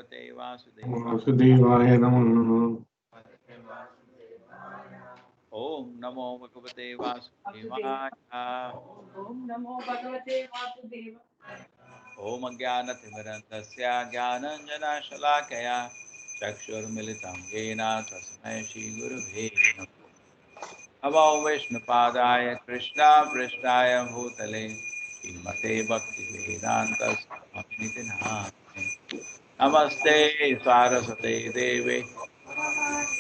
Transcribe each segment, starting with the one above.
Bhagavate Vasudevaya. वासुदेवाय नमः। Om Namo Bhagavate Vasudevaya. Om Namo Bhagavate Vasudevaya. Om Jnanatimirandasya Jnananjana Shalakaya Chakshurmilitam Yena Tasmai Shri Gurave Namaha. Namo Vishnupadaya Krishna Prishnaya Bhutale Srimate Bhakti Vedanta Swamiti Namane. Namaste Saraswate Deve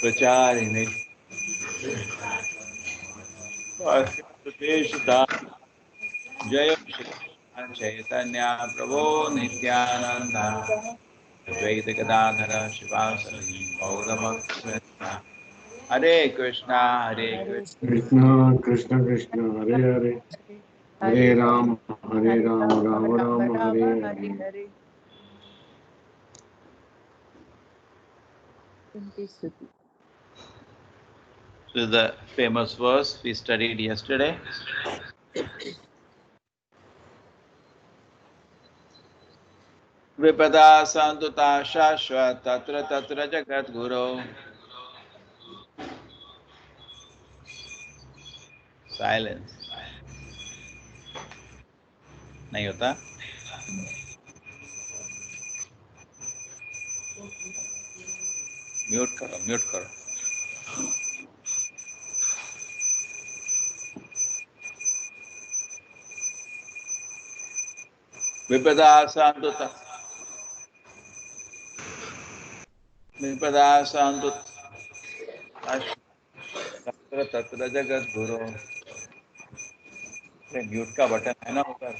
Pracharine Deshita Jaya Shri Chaitanya Prabhu Nityananda Advaita Gadadhara Shivasari Gaurabhakta Hare Krishna Hare Krishna Krishna Krishna Krishna Hare Hare Hare Ram Ram Ram Hare Hare. So the famous verse we studied yesterday. Vipada santuta shashva tatra tatra jagat guru. Silence. नहीं होता? Mute करो, mute करो. विपदा संतुता तत्र तत्र Jagat Guru. Mute का button है ना ऊपर.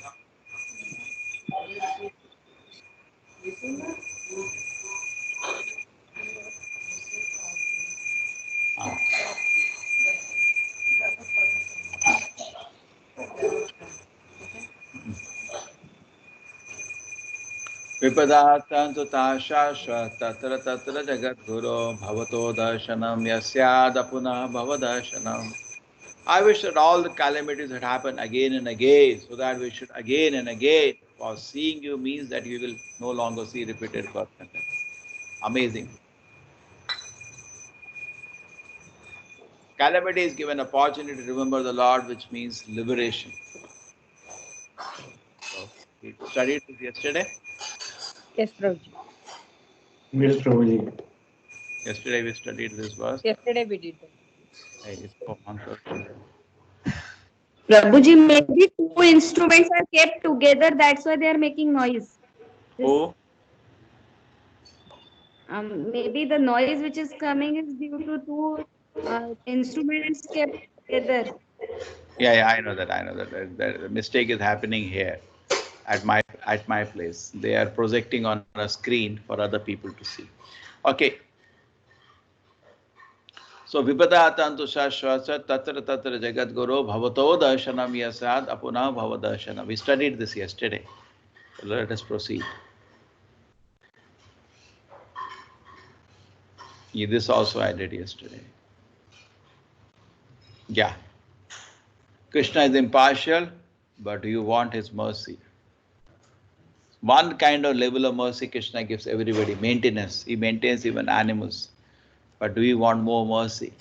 विपदा संतुता शाश्वत तत्र तत्र जगत गुरु भवतो दर्शनम यस्याद पुनः भव दर्शनम. I wish that all the calamities had happened again and again, so that we should again and again. For seeing you means that you will no longer see repeated person. Amazing. Calamity is given opportunity to remember the Lord, which means liberation. So we studied this yesterday. Yes, Prabhuji. Yes Prabhu ji. Yesterday we studied this verse. Yesterday we did that. Hey, it's so unfortunate. Prabhuji, maybe two instruments are kept together, that's why they are making noise. Oh, Maybe the noise which is coming is due to two instruments kept together. yeah, I know that. I know that. The mistake is happening here at my place. They are projecting on a screen for other people to see. Okay. So vipada tantu shashvasa tatra tatra jagat guru bhavato darshanam yasad apuna bhava darshanam. We studied this yesterday. So let us proceed. Yeah, this also I did yesterday. Yeah. Krishna is impartial, but you want his mercy. One kind of level of mercy Krishna gives everybody, maintenance. He maintains even animals. But do you want more mercy?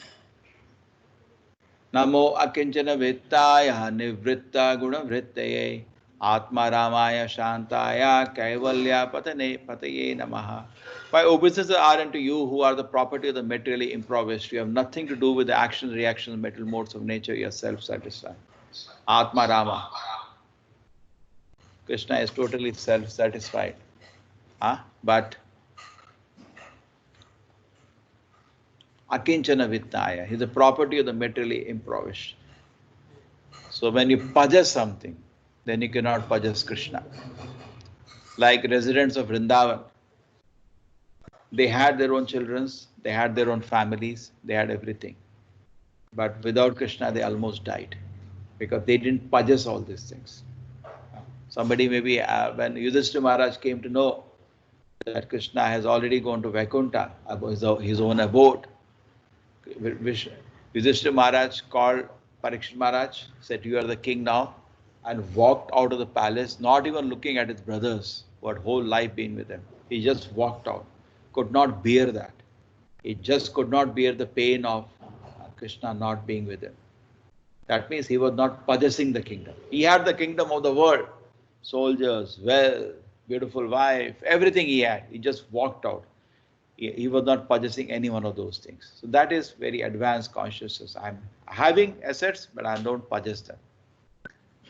Namo akinchana vittaya nivritta guna vrittaye atma ramaya shantaya kaivalya pataye namaha. My obeisances are unto you who are the property of the materially impoverished. You have nothing to do with the actions, reactions, mental modes of nature. You are self-satisfied. Atma Rama. Krishna is totally self-satisfied. But akinchana vittaya, he is the property of the materially impoverished. So when you possess something, then you cannot possess Krishna. Like residents of Vrindavan, they had their own children, they had their own families, they had everything. But without Krishna, they almost died because they didn't possess all these things. Somebody maybe, when Yudhishthira Maharaj came to know that Krishna has already gone to Vaikuntha, his own abode, Yudhishthira Maharaj called Parikshit Maharaj, said, "You are the king now," and walked out of the palace, not even looking at his brothers who had whole life been with him. He just walked out. could not bear that. He just could not bear the pain of Krishna not being with him. That means he was not possessing the kingdom. He had the kingdom of the world, soldiers, wealth, beautiful wife, everything he had. He just walked out. He was not possessing any one of those things. So that is very advanced consciousness. I'm having assets, but I don't possess them.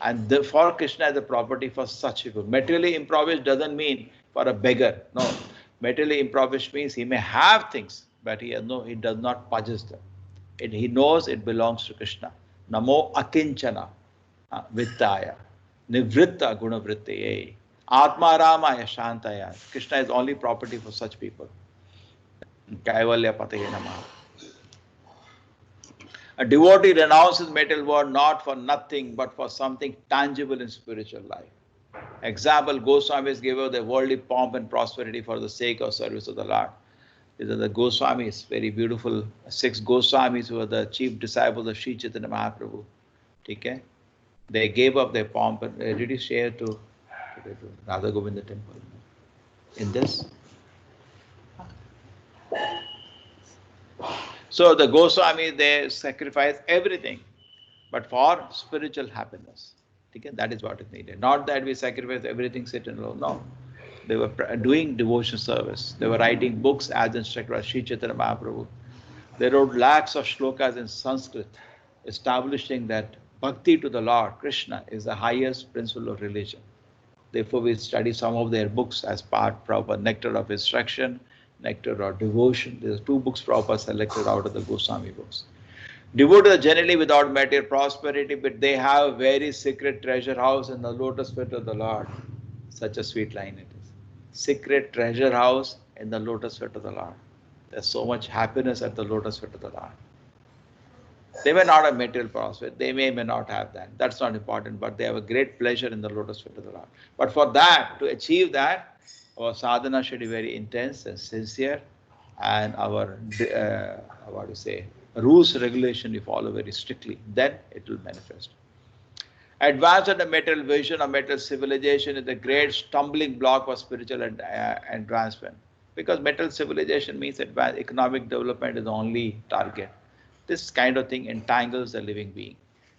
And for Krishna as a property for such people. Materially impoverished doesn't mean for a beggar. No. Materially impoverished means he may have things, but he does not possess them. He knows it belongs to Krishna. Namo akinchana vittaya nivritta gunavrittaye atma ramaya shantaya. Krishna is only property for such people. Kaivalya pataye namaha. A devotee renounces material world not for nothing, but for something tangible in spiritual life. Example, Goswamis gave up their worldly pomp and prosperity for the sake of service of the Lord. These are the Goswamis, very beautiful 6 Goswamis who were the chief disciples of Sri Chaitanya Mahaprabhu. Okay? They gave up their pomp and did you share to Radha Govinda temple in this? So the Goswami, they sacrifice everything, but for spiritual happiness. Okay? That is what is needed. Not that we sacrifice everything, sit and alone. No. They were doing devotion service. They were writing books as instructed by Sri Chaitanya Mahaprabhu. They wrote lakhs of shlokas in Sanskrit, establishing that bhakti to the Lord, Krishna, is the highest principle of religion. Therefore, we study some of their books as part of Nectar of Instruction, Nectar of Devotion. There are 2 books Prabhupada selected out of the Goswami books. Devotees are generally without material prosperity, but they have a very secret treasure house in the lotus feet of the Lord. Such a sweet line it is. Secret treasure house in the lotus feet of the Lord. There's so much happiness at the lotus feet of the Lord. They may not have material prosperity. They may not have that. That's not important, but they have a great pleasure in the lotus feet of the Lord. But for that, to achieve that, our sadhana should be very intense and sincere, and our rules, regulation we follow very strictly. Then it will manifest. Advance of the material vision of material civilization is a great stumbling block for spiritual advancement. Because material civilization means advanced economic development is the only target. This kind of thing entangles the living being.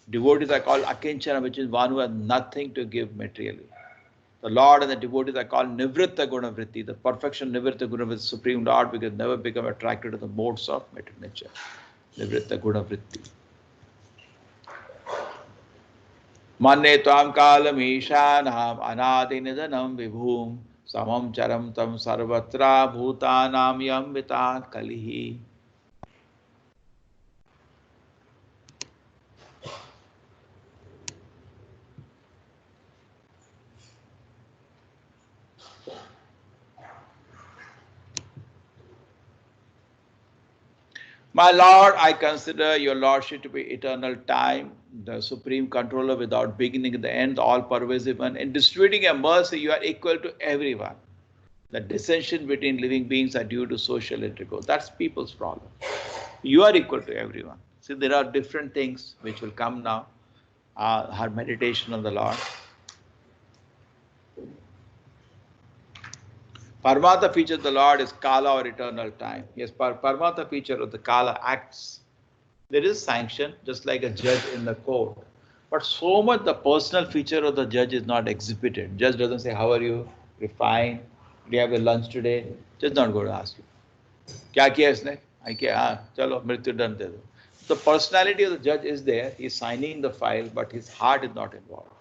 Devotees are called akinchana, which is one who has nothing to give materially. The Lord and the devotees are called nivritta gunavritti, the perfection nivritta gunavritti, Supreme Lord, because never become attracted to the modes of material nature. Nivritta gunavritti. Manne tvam kalam ishanam anadi nidanam vibhum samam charam tam sarvatra bhutanam yam vitat kalihi. My Lord, I consider your Lordship to be eternal time, the supreme controller without beginning and the end, the all-pervasive one. In distributing your mercy, you are equal to everyone. The dissension between living beings are due to social intercourse. That's people's problem. You are equal to everyone. See, there are different things which will come now. Her meditation on the Lord. Paramatma feature of the Lord is Kala or eternal time. Yes, Paramatma feature of the Kala acts. There is sanction, just like a judge in the court. But so much the personal feature of the judge is not exhibited. Judge doesn't say, how are you? You're fine. Do you have a lunch today? Just not going to ask you. Kya kiya isne? I kiya, chalo, mrityu dand de do. The personality of the judge is there. He's signing the file, but his heart is not involved.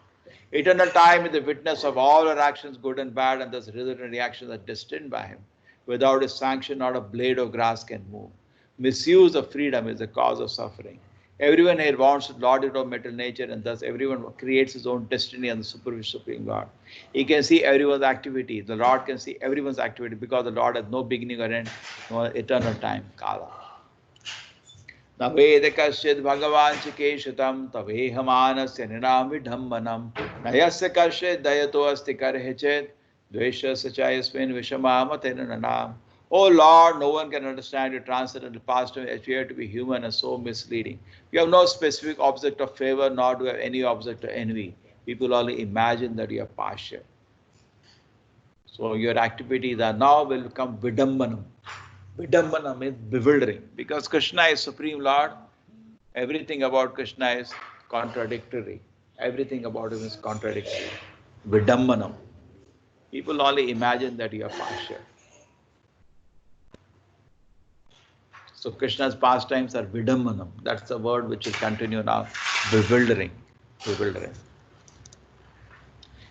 Eternal time is the witness of all our actions, good and bad, and thus resultant reactions are destined by him. Without his sanction, not a blade of grass can move. Misuse of freedom is the cause of suffering. Everyone here wants to lord it of material nature, and thus everyone creates his own destiny and the supervision of Supreme Lord. He can see everyone's activity. The Lord can see everyone's activity because the Lord has no beginning or end, no eternal time, Kala. Naveda kasyad bhagavan chikeshatam tavehamanasya ninamidhammanam nayasya kasyad dayato asti karhechet dvesha sachayasmin vishamamatenanam. Oh Lord, no one can understand your transcendental past and appear to be human and so misleading. You have no specific object of favor, nor do you have any object of envy. People only imagine that you are partial. So your activities are now will become vidambanam. Vidambanam means bewildering, because Krishna is Supreme Lord. Everything about Krishna is contradictory. Everything about him is contradictory. Vidambanam. People only imagine that you are partial. So Krishna's pastimes are vidambanam. That's the word which will continue now. Bewildering. Bewildering.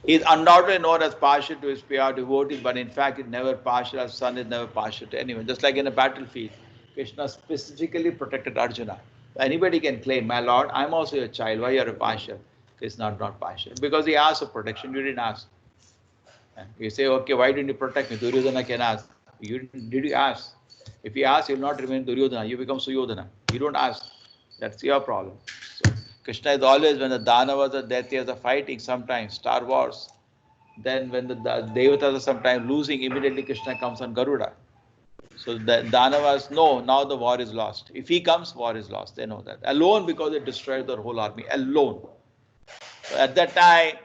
He is undoubtedly known as partial to his pure devotee, but in fact, he's never partial. As son is never partial to anyone. Just like in a battlefield, Krishna specifically protected Arjuna. Anybody can claim, my lord, I'm also your child. Why you're a partial? Krishna not partial. Because he asked for protection, you didn't ask. You say, okay, why didn't you protect me? Duryodhana can ask. Did you ask? If you ask, you'll not remain Duryodhana. You become Suyodhana. You don't ask. That's your problem. So Krishna is always, when the Danavas or Daityas are fighting, sometimes Star Wars, then when the Devatas are sometimes losing, immediately Krishna comes on Garuda. So the Danavas know now the war is lost. If he comes, war is lost. They know that. Alone, because it destroyed their whole army. Alone. So at that time,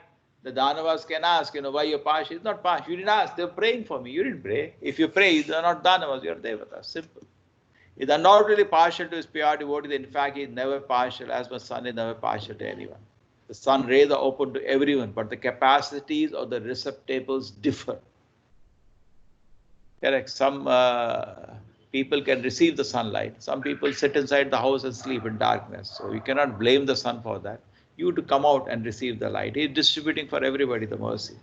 the Danavas can ask, why you're partial? It's not partial. You didn't ask. They're praying for me. You didn't pray. If you pray, they're not Danavas. You're Devatas. Simple. He's not really partial to his pure devotee. In fact, he's never partial, as my son is never partial to anyone. The sun rays are open to everyone, but the capacities of the receptacles differ. Correct. Some people can receive the sunlight. Some people sit inside the house and sleep in darkness. So you cannot blame the sun for that. You to come out and receive the light. He is distributing for everybody the mercy.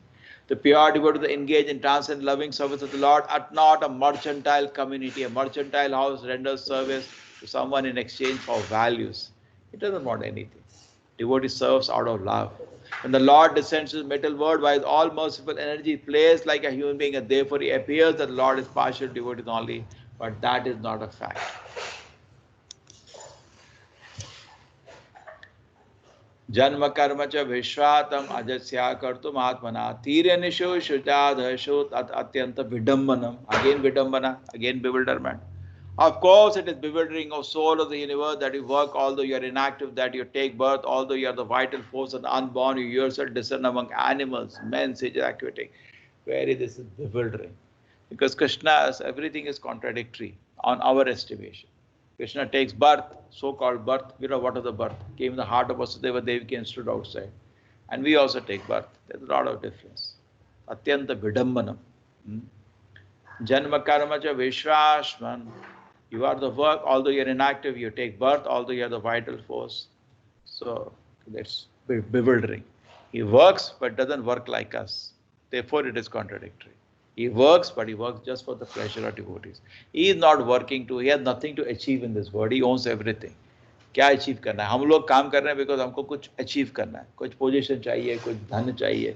The pure devotee engage in transcendent loving service of the Lord at not a mercantile community. A mercantile house renders service to someone in exchange for values. It doesn't want anything. Devotee serves out of love. When the Lord descends to the material world by his all merciful energy, plays like a human being, and therefore he appears that the Lord is partial devotees only, but that is not a fact. Janma karma cha vishwatam ajasya kartum atmana tirya nisho shujadhasho tat atyanta vidambanam. Again vidambana, again bewilderment. Of course, it is bewildering, O soul of the universe, that you work although you are inactive, that you take birth although you are the vital force and unborn, you yourself discern among animals, men, sages, activity. Very, this is bewildering. Because Krishna's everything is contradictory on our estimation. Krishna takes birth, so-called birth. What is the birth? Came in the heart of Vasudeva Devaki and stood outside. And we also take birth. There's a lot of difference. Atyanta vidambanam. Janma karma cha vishwashman. You are the work, although you're inactive, you take birth, although you're the vital force. So that's bewildering. He works, but doesn't work like us. Therefore, it is contradictory. He works, but he works just for the pleasure of devotees. He is not working to, he has nothing to achieve in this world. He owns everything. क्या achieve करना है? हम लोग काम कर रहे हैं because हमको कुछ अचीव करना है, कुछ पोजीशन चाहिए, कुछ धन चाहिए,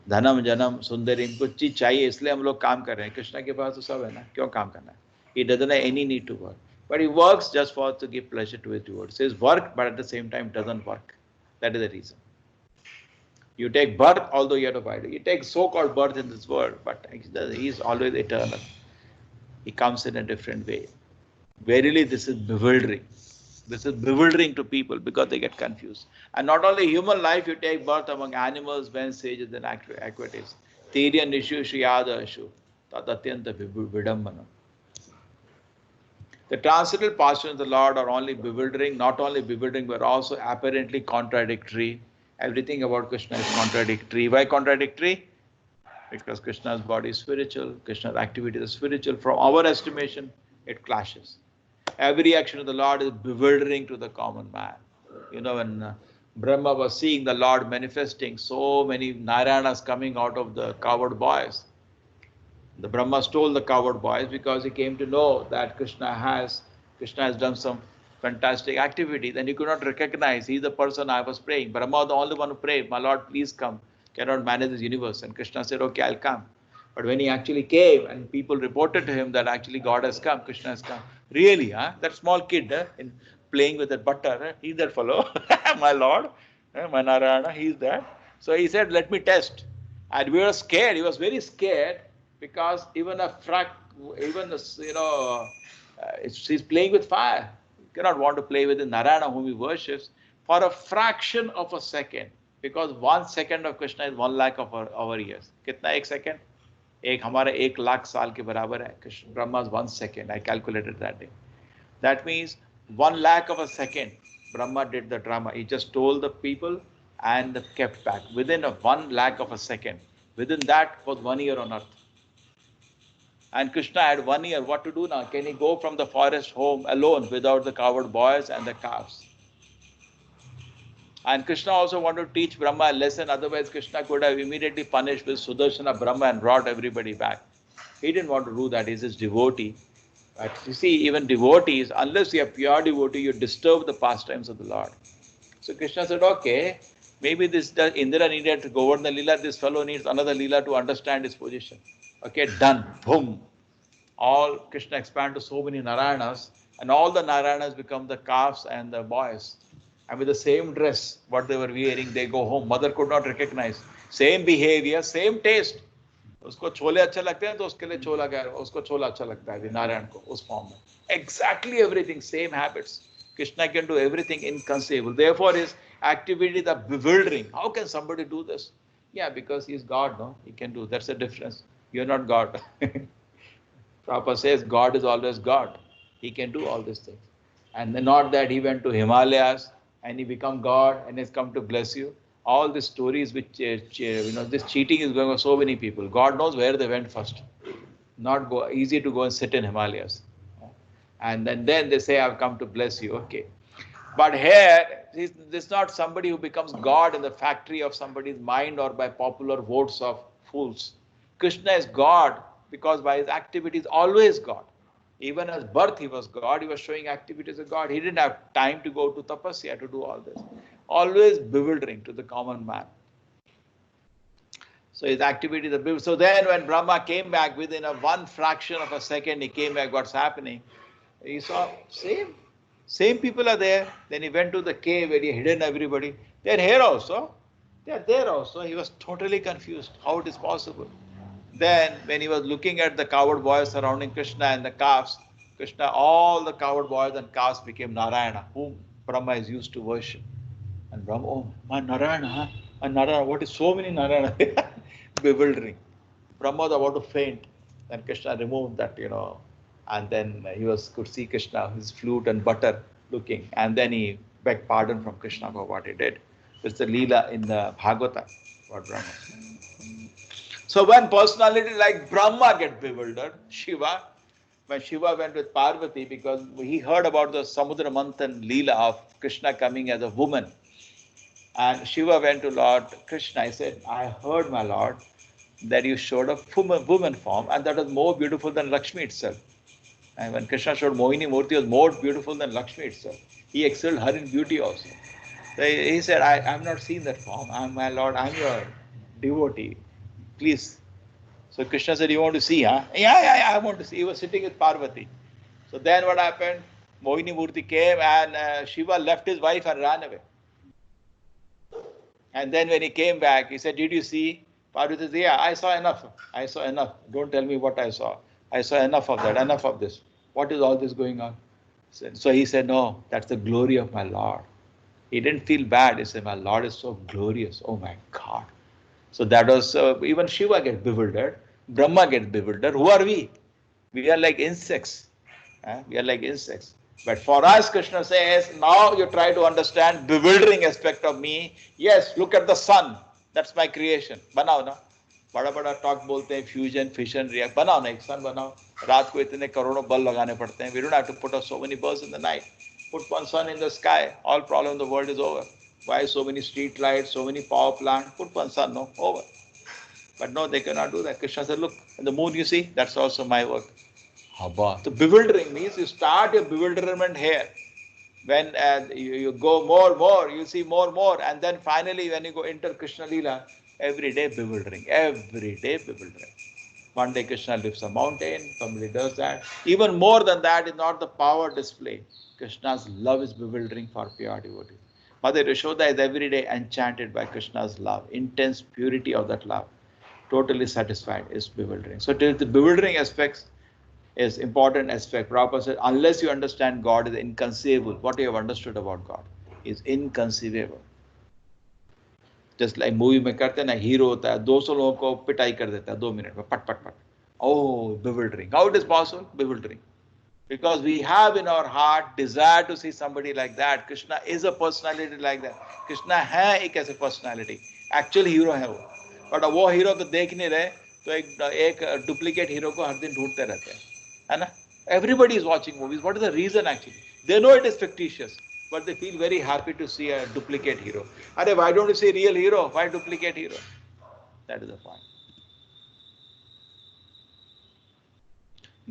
धनम जनम सुंदरी, कुछ चीज चाहिए, इसलिए हम लोग काम कर रहे हैं. कृष्णा के पास तो सब है ना, क्यों काम करना है? He doesn't have any need to work, but he works just for to give pleasure to his devotees. He says work, but at the same time doesn't work. That is the reason. You take birth, although you are divided. You take so-called birth in this world, but he is always eternal. He comes in a different way. Verily, this is bewildering. This is bewildering to people because they get confused. And not only human life, you take birth among animals, men, sages, and aquatics. Tirya nishu shriyada ashu. Tatatyanta vidambana. The transcendental pastimes of the Lord are only bewildering, not only bewildering, but also apparently contradictory. Everything about Krishna is contradictory. Why contradictory? Because Krishna's body is spiritual, Krishna's activity is spiritual. From our estimation, it clashes. Every action of the Lord is bewildering to the common man. When Brahma was seeing the Lord manifesting, so many Narayanas coming out of the coward boys. The Brahma stole the coward boys because he came to know that Krishna has done some fantastic activity. Then he could not recognize, he's the person I was praying. Brahma, the only one who prayed, my Lord, please come. Cannot manage this universe. And Krishna said, okay, I'll come. But when he actually came and people reported to him that actually God has come, Krishna has come. Really, huh? That small kid in playing with that butter, he's that fellow, my Lord, my Narayana, he's that. So he said, let me test. And we were scared. He was very scared because he's playing with fire. He cannot want to play with the Narayana whom he worships for a fraction of a second. Because 1 second of Krishna is 1 lakh of our years. कितना एक second? एक हमारे 1 लाख साल के बराबर है. Krishna Brahma's 1 second. I calculated that day. That means 1 lakh of a second. Brahma did the drama. He just told the people and kept back within 1 lakh of a second. Within that was 1 year on earth. And Krishna had 1 year. What to do now? Can he go from the forest home alone without the cowherd boys and the calves? And Krishna also wanted to teach Brahma a lesson. Otherwise, Krishna could have immediately punished with Sudarshana Brahma and brought everybody back. He didn't want to do that. He's his devotee. But you see, even devotees, unless you are pure devotee, you disturb the pastimes of the Lord. So Krishna said, okay, maybe Indra needed to govern the Leela. This fellow needs another Leela to understand his position. Okay, done. Boom. All Krishna expanded to so many Narayanas, and all the Narayanas become the calves and the boys. And with the same dress, what they were wearing, they go home. Mother could not recognize. Same behavior, same taste. उसको छोले अच्छे लगते हैं तो उसके लिए छोला क्या उसको छोला अच्छा लगता है नारायण को उस फॉर्म में. Exactly everything, same habits. Krishna can do everything inconceivable. Therefore, his activities are bewildering. How can somebody do this? Yeah, because he's God, no? He can do. That's the difference. You're not God. Prabhupada says God is always God. He can do all these things. And not that he went to Himalayas and he become God and has come to bless you. All the stories which, this cheating is going on so many people. God knows where they went first. Not easy to go and sit in Himalayas. And then they say, I've come to bless you. Okay. But here, this is not somebody who becomes God in the factory of somebody's mind or by popular votes of fools. Krishna is God because by his activities, always God. Even as birth, he was God. He was showing activities of God. He didn't have time to go to tapasya to do all this. Always bewildering to the common man. So his activities are bewildering. So then when Brahma came back within a 1 fraction of a second, he came back, what's happening? He saw same people are there. Then he went to the cave where he hidden everybody. They're here also. They're there also. He was totally confused how it is possible. Then when he was looking at the cowherd boys surrounding Krishna and the calves, Krishna, all the cowherd boys and calves became Narayana, whom Brahma is used to worship. And Brahma, oh, my Narayana, huh? My Narayana, what is so many Narayana? Bewildering. Brahma was about to faint. Then Krishna removed that, and then he could see Krishna, his flute and butter looking. And then he begged pardon from Krishna for what he did. It's the Leela in the Bhagavata, what Brahma. So when personality like Brahma get bewildered, Shiva, when Shiva went with Parvati, because he heard about the Samudra Manthan Leela of Krishna coming as a woman. And Shiva went to Lord Krishna. He said, I heard, my Lord, that you showed a woman form, and that was more beautiful than Lakshmi itself. And when Krishna showed Mohini Murti, was more beautiful than Lakshmi itself. He excelled her in beauty also. So he said, I have not seen that form. My Lord, I'm your devotee. Please. So Krishna said, you want to see, huh? Yeah, I want to see. He was sitting with Parvati. So then what happened? Mohini Murti came and Shiva left his wife and ran away. And then when he came back, he said, did you see? Parvati said, yeah, I saw enough. I saw enough. Don't tell me what I saw. I saw enough of that, enough of this. What is all this going on? So he said, no, that's the glory of my Lord. He didn't feel bad. He said, my Lord is so glorious. Oh my God. So that was, even Shiva gets bewildered. Brahma gets bewildered. Who are we? We are like insects. We are like insects. But for us, Krishna says, now you try to understand bewildering aspect of me. Yes, look at the sun. That's my creation. Banao na. बड़ा talk बोलते हैं fusion, fission, react. बनाओ ना एक sun बनाओ. रात को इतने करोड़ों बल्ब लगाने पड़ते हैं. We don't have to put up so many bulbs in the night. Put one sun in the sky. All problem in the world is over. Why so many street lights, so many power plants? Put one sun, no, over. But no, they cannot do that. Krishna said, look, the moon you see, that's also my work. Haba. So bewildering means you start your bewilderment here. When you go more, you see more. And then finally, when you go enter Krishna Leela, every day bewildering. One day Krishna lifts a mountain, somebody does that. Even more than that is not the power display. Krishna's love is bewildering for pure devotees. Mother Yashoda is every day enchanted by Krishna's love, intense purity of that love. Totally satisfied is bewildering. So the bewildering aspects is important aspect. Prabhupada said, unless you understand God is inconceivable, what you have understood about God is inconceivable. Just like movie में करते हैं ना, hero होता है 200 लोगों को पिटाई कर देता है 2 मिनट में, पट पट पट. Oh, bewildering. How it is possible? Bewildering. Because we have in our heart desire to see somebody like that. Krishna is a personality like that. Krishna है एक ऐसे personality. Actual hero है वो. But वो hero तो देख नहीं रहे, तो एक duplicate hero को हर दिन ढूंढते रहते हैं, है ना? Everybody is watching movies. What is the reason actually? They know it is fictitious, but they feel very happy to see a duplicate hero. Arey, why don't you see real hero? Why duplicate hero? That is the point.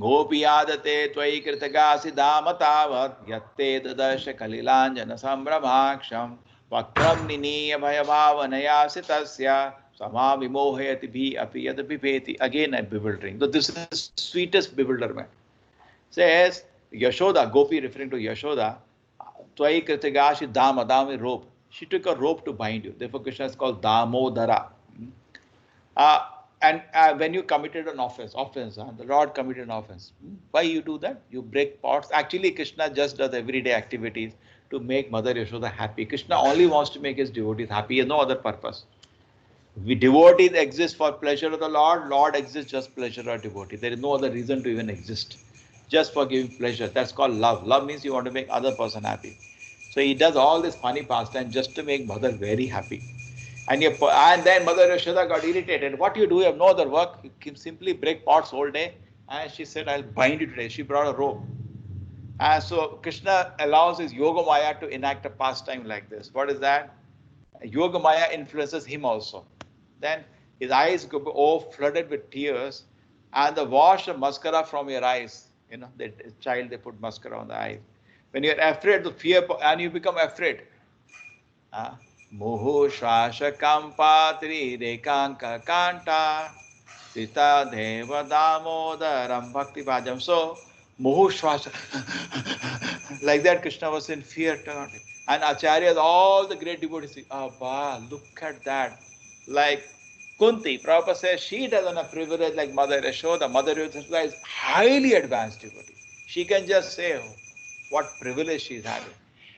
गोपियादते त्वयि कृतगासि दाम तावत् यत्ते ददर्श कलिलाञ्जन सम्भ्रमाक्षं वक्रं निनीय भयभावनयासि तस्य समा विमोहयति भी अपि यद् बिभेति. Again bewildering. So this is the sweetest bewilderment. Says Yashoda, Gopi referring to Yashoda, त्वयि कृतगासि दाम, दाम is rope. She took a rope to bind you. Therefore Krishna is called Damodara. And when you committed an offense, the Lord committed an offense. Why you do that? You break pots. Actually, Krishna just does everyday activities to make Mother Yashoda happy. Krishna only wants to make his devotees happy and no other purpose. We devotees exist for pleasure of the Lord. Lord exists just pleasure of devotee. There is no other reason to even exist. Just for giving pleasure. That's called love. Love means you want to make other person happy. So he does all this funny pastime just to make Mother very happy. And then Mother Yashoda got irritated. What you do? You have no other work. You can simply break pots whole day. And she said, I'll bind you today. She brought a rope. And so Krishna allows his Yoga Maya to enact a pastime like this. What is that? Yoga Maya influences him also. Then his eyes go flooded with tears. And the wash of mascara from your eyes. You know, the child, they put mascara on the eyes. When you're afraid, the fear, and you become afraid. Muhu Shasha Kampatri Rekanka Kanta Sita Deva Damodaram Bhakti Bhajam. So Muhu Shasha like that Krishna was in fear. And Acharyas, all the great devotees say, Abba, look at that. Like Kunti, Prabhupada says she doesn't have privilege like Mother Yashoda. Mother Yashoda is highly advanced devotee. She can just say what privilege she is having.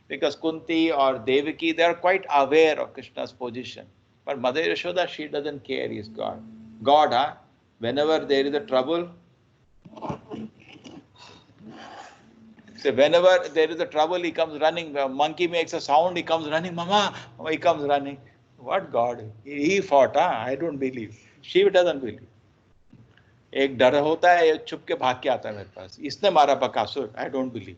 Because Kunti or Devaki, they are quite aware of Krishna's position. But Mother Yashoda, she doesn't care, he is God. God, whenever there is a trouble, so whenever there is a trouble, he comes running. The monkey makes a sound, he comes running. Mama, he comes running. What God? He fought, I don't believe. Shiva doesn't believe. एक डर होता है, एक छुप के भाग के आता है मेरे पास. इसने मारा Bakasur. I don't believe.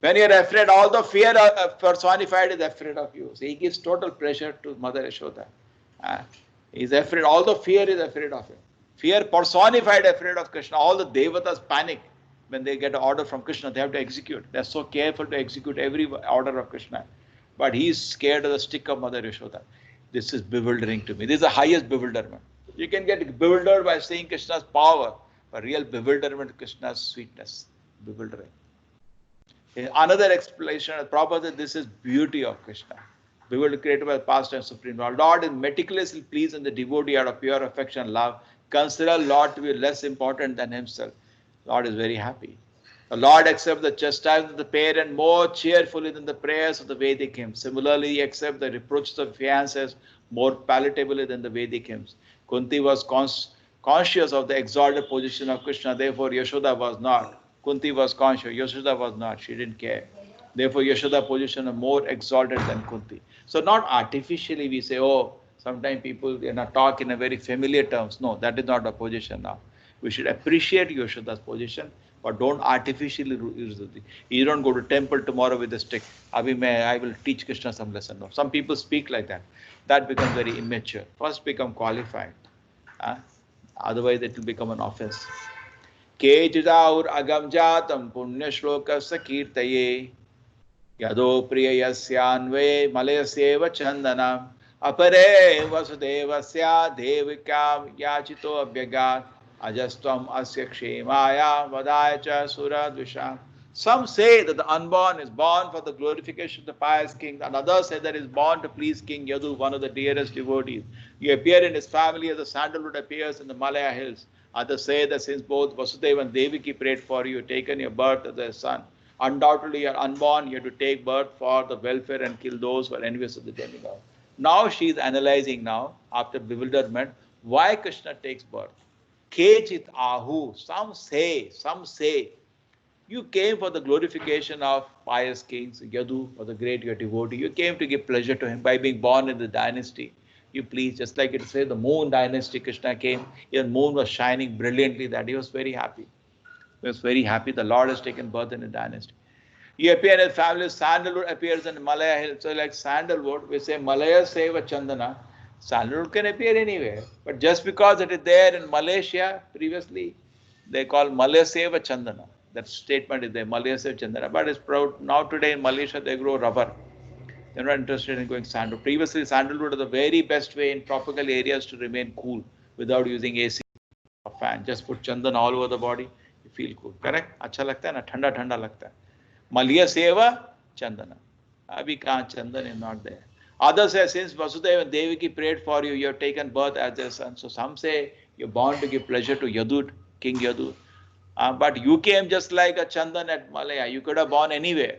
When you are afraid, all the fear personified is afraid of you. So he gives total pressure to Mother Yashoda. He is afraid. All the fear is afraid of him. Fear personified afraid of Krishna. All the devatas panic when they get an order from Krishna. They have to execute. They are so careful to execute every order of Krishna. But he is scared of the stick of Mother Yashoda. This is bewildering to me. This is the highest bewilderment. You can get bewildered by seeing Krishna's power, but real bewilderment, Krishna's sweetness. Bewildering. Another explanation, Prabhupada said, this is beauty of Krishna. Bewildered, created by the past and supreme Lord. Lord is meticulously pleased in the devotee out of pure affection and love. Consider Lord to be less important than himself. Lord is very happy. The Lord accepts the chastisement of the parent more cheerfully than the prayers of the Vedic hymns. Similarly, he accepts the reproaches of fiancés more palatably than the Vedic hymns. Kunti was conscious of the exalted position of Krishna, therefore Yashoda was not. Kunti was conscious, Yashoda was not. She didn't care. Therefore, Yashoda position is more exalted than Kunti. So not artificially we say, oh, sometimes people talk in a very familiar terms. No, that is not a position now. We should appreciate Yashoda's position, but don't artificially use it. You don't go to temple tomorrow with a stick. I will teach Krishna some lesson. No. Some people speak like that. That becomes very immature. First become qualified. Otherwise it will become an offense. Kejidaur agam jatam punya shloka sakirtaye yado priyasyanve malayasyeva chandanam apare vasudevasya devikam yachito abhyagat ajastvam asya kshemaya vadaya cha suradvisham. Some say that the unborn is born for the glorification of the pious king, and others say that is born to please King Yadu, one of the dearest devotees. He appeared in his family as the sandalwood appears in the Malaya hills. Others say that since both Vasudeva and Devaki prayed for you, taken your birth as their son. Undoubtedly, you are unborn, you have to take birth for the welfare and kill those who are envious of the demigod. Now she is analyzing now, after bewilderment, why Krishna takes birth. Kechit ahu, some say, you came for the glorification of pious kings, Yadu, for the great your devotee. You came to give pleasure to him by being born in the dynasty. You please, just like it says, the moon dynasty, Krishna came. Even moon was shining brilliantly that he was very happy. He was very happy. The Lord has taken birth in a dynasty. He appeared in family. Sandalwood appears in Malaya Hill. So like sandalwood, we say Malaya Seva Chandana. Sandalwood can appear anywhere. But just because it is there in Malaysia previously, they call Malaya Seva Chandana. That statement is there, Malaya Seva Chandana. But it's proud. Now today in Malaysia they grow rubber. They're not interested in going sandalwood. Previously sandalwood is the very best way in tropical areas to remain cool without using AC or fan. Just put chandan all over the body. You feel cool. Correct? अच्छा लगता है ना? ठंडा ठंडा लगता है. Malya Seva Chandana. Abhi kahan Chandan is not there. Others say, since Vasudeva and Devaki prayed for you, you have taken birth as their son. So some say you're born to give pleasure to Yadud, King Yadud. But you came just like a Chandan at Malaya. You could have born anywhere.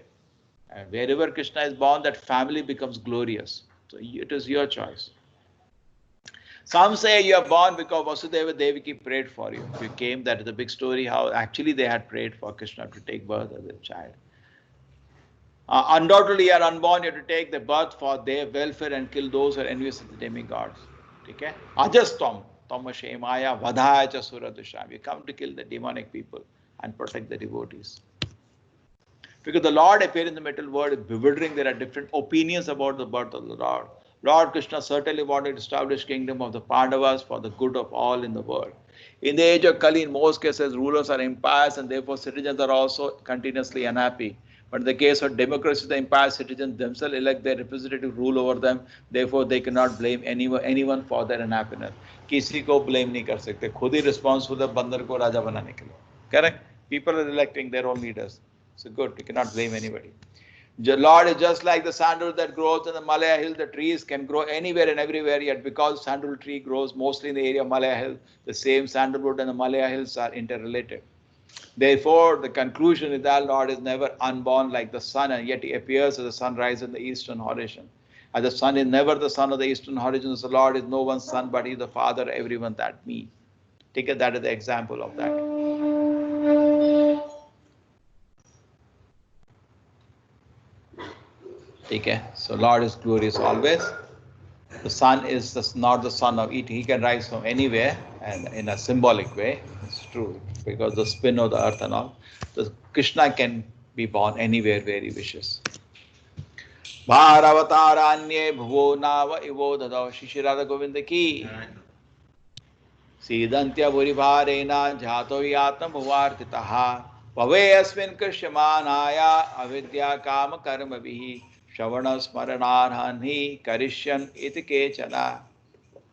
And wherever Krishna is born, that family becomes glorious. So it is your choice. Some say you are born because Vasudeva Devaki prayed for you. You came, that is the big story, how actually they had prayed for Krishna to take birth as a child. Undoubtedly, you are unborn, you have to take the birth for their welfare and kill those who are envious of the demigods. Okay? Ajastam, Tamashemaya, Vadhaya Suradusha. You come to kill the demonic people and protect the devotees. Because the Lord appeared in the material world is bewildering. There are different opinions about the birth of the Lord. Lord Krishna certainly wanted to establish kingdom of the Pandavas for the good of all in the world. In the age of Kali, in most cases, rulers are impious and therefore citizens are also continuously unhappy. But in the case of democracy, the impious citizens themselves elect their representative rule over them. Therefore, they cannot blame anyone for their unhappiness. किसी को blame नहीं कर सकते. खुद ही responsible है बंदर को राजा बनाने के लिए. Correct? People are electing their own leaders. So good. You cannot blame anybody. The Lord is just like the sandalwood that grows in the Malaya Hill. The trees can grow anywhere and everywhere, yet because sandalwood tree grows mostly in the area of Malaya Hill, the same sandalwood and the Malaya Hills are interrelated. Therefore, the conclusion is that Lord is never unborn like the sun, and yet he appears as the sunrise in the eastern horizon. As the sun is never the son of the eastern horizon, the Lord is no one's son, but he is the father of everyone that me. Take it, that is the example of that. Okay, so Lord is glorious always. The sun is not the son of it. He can rise from anywhere, and in a symbolic way, it's true, because the spin of the earth and all. So Krishna can be born anywhere where he wishes. Bharavatāranye bhuvo nava ivo dadao. Shri Radha Govinda ki. Sidantya Bhuribharena Jato Yatma Bhuvartitaha Pave Asmin Krishyamanaya Avidya Kama Karma Vihi Shavana Smaranarhanhi Karishyan Iti Kechana.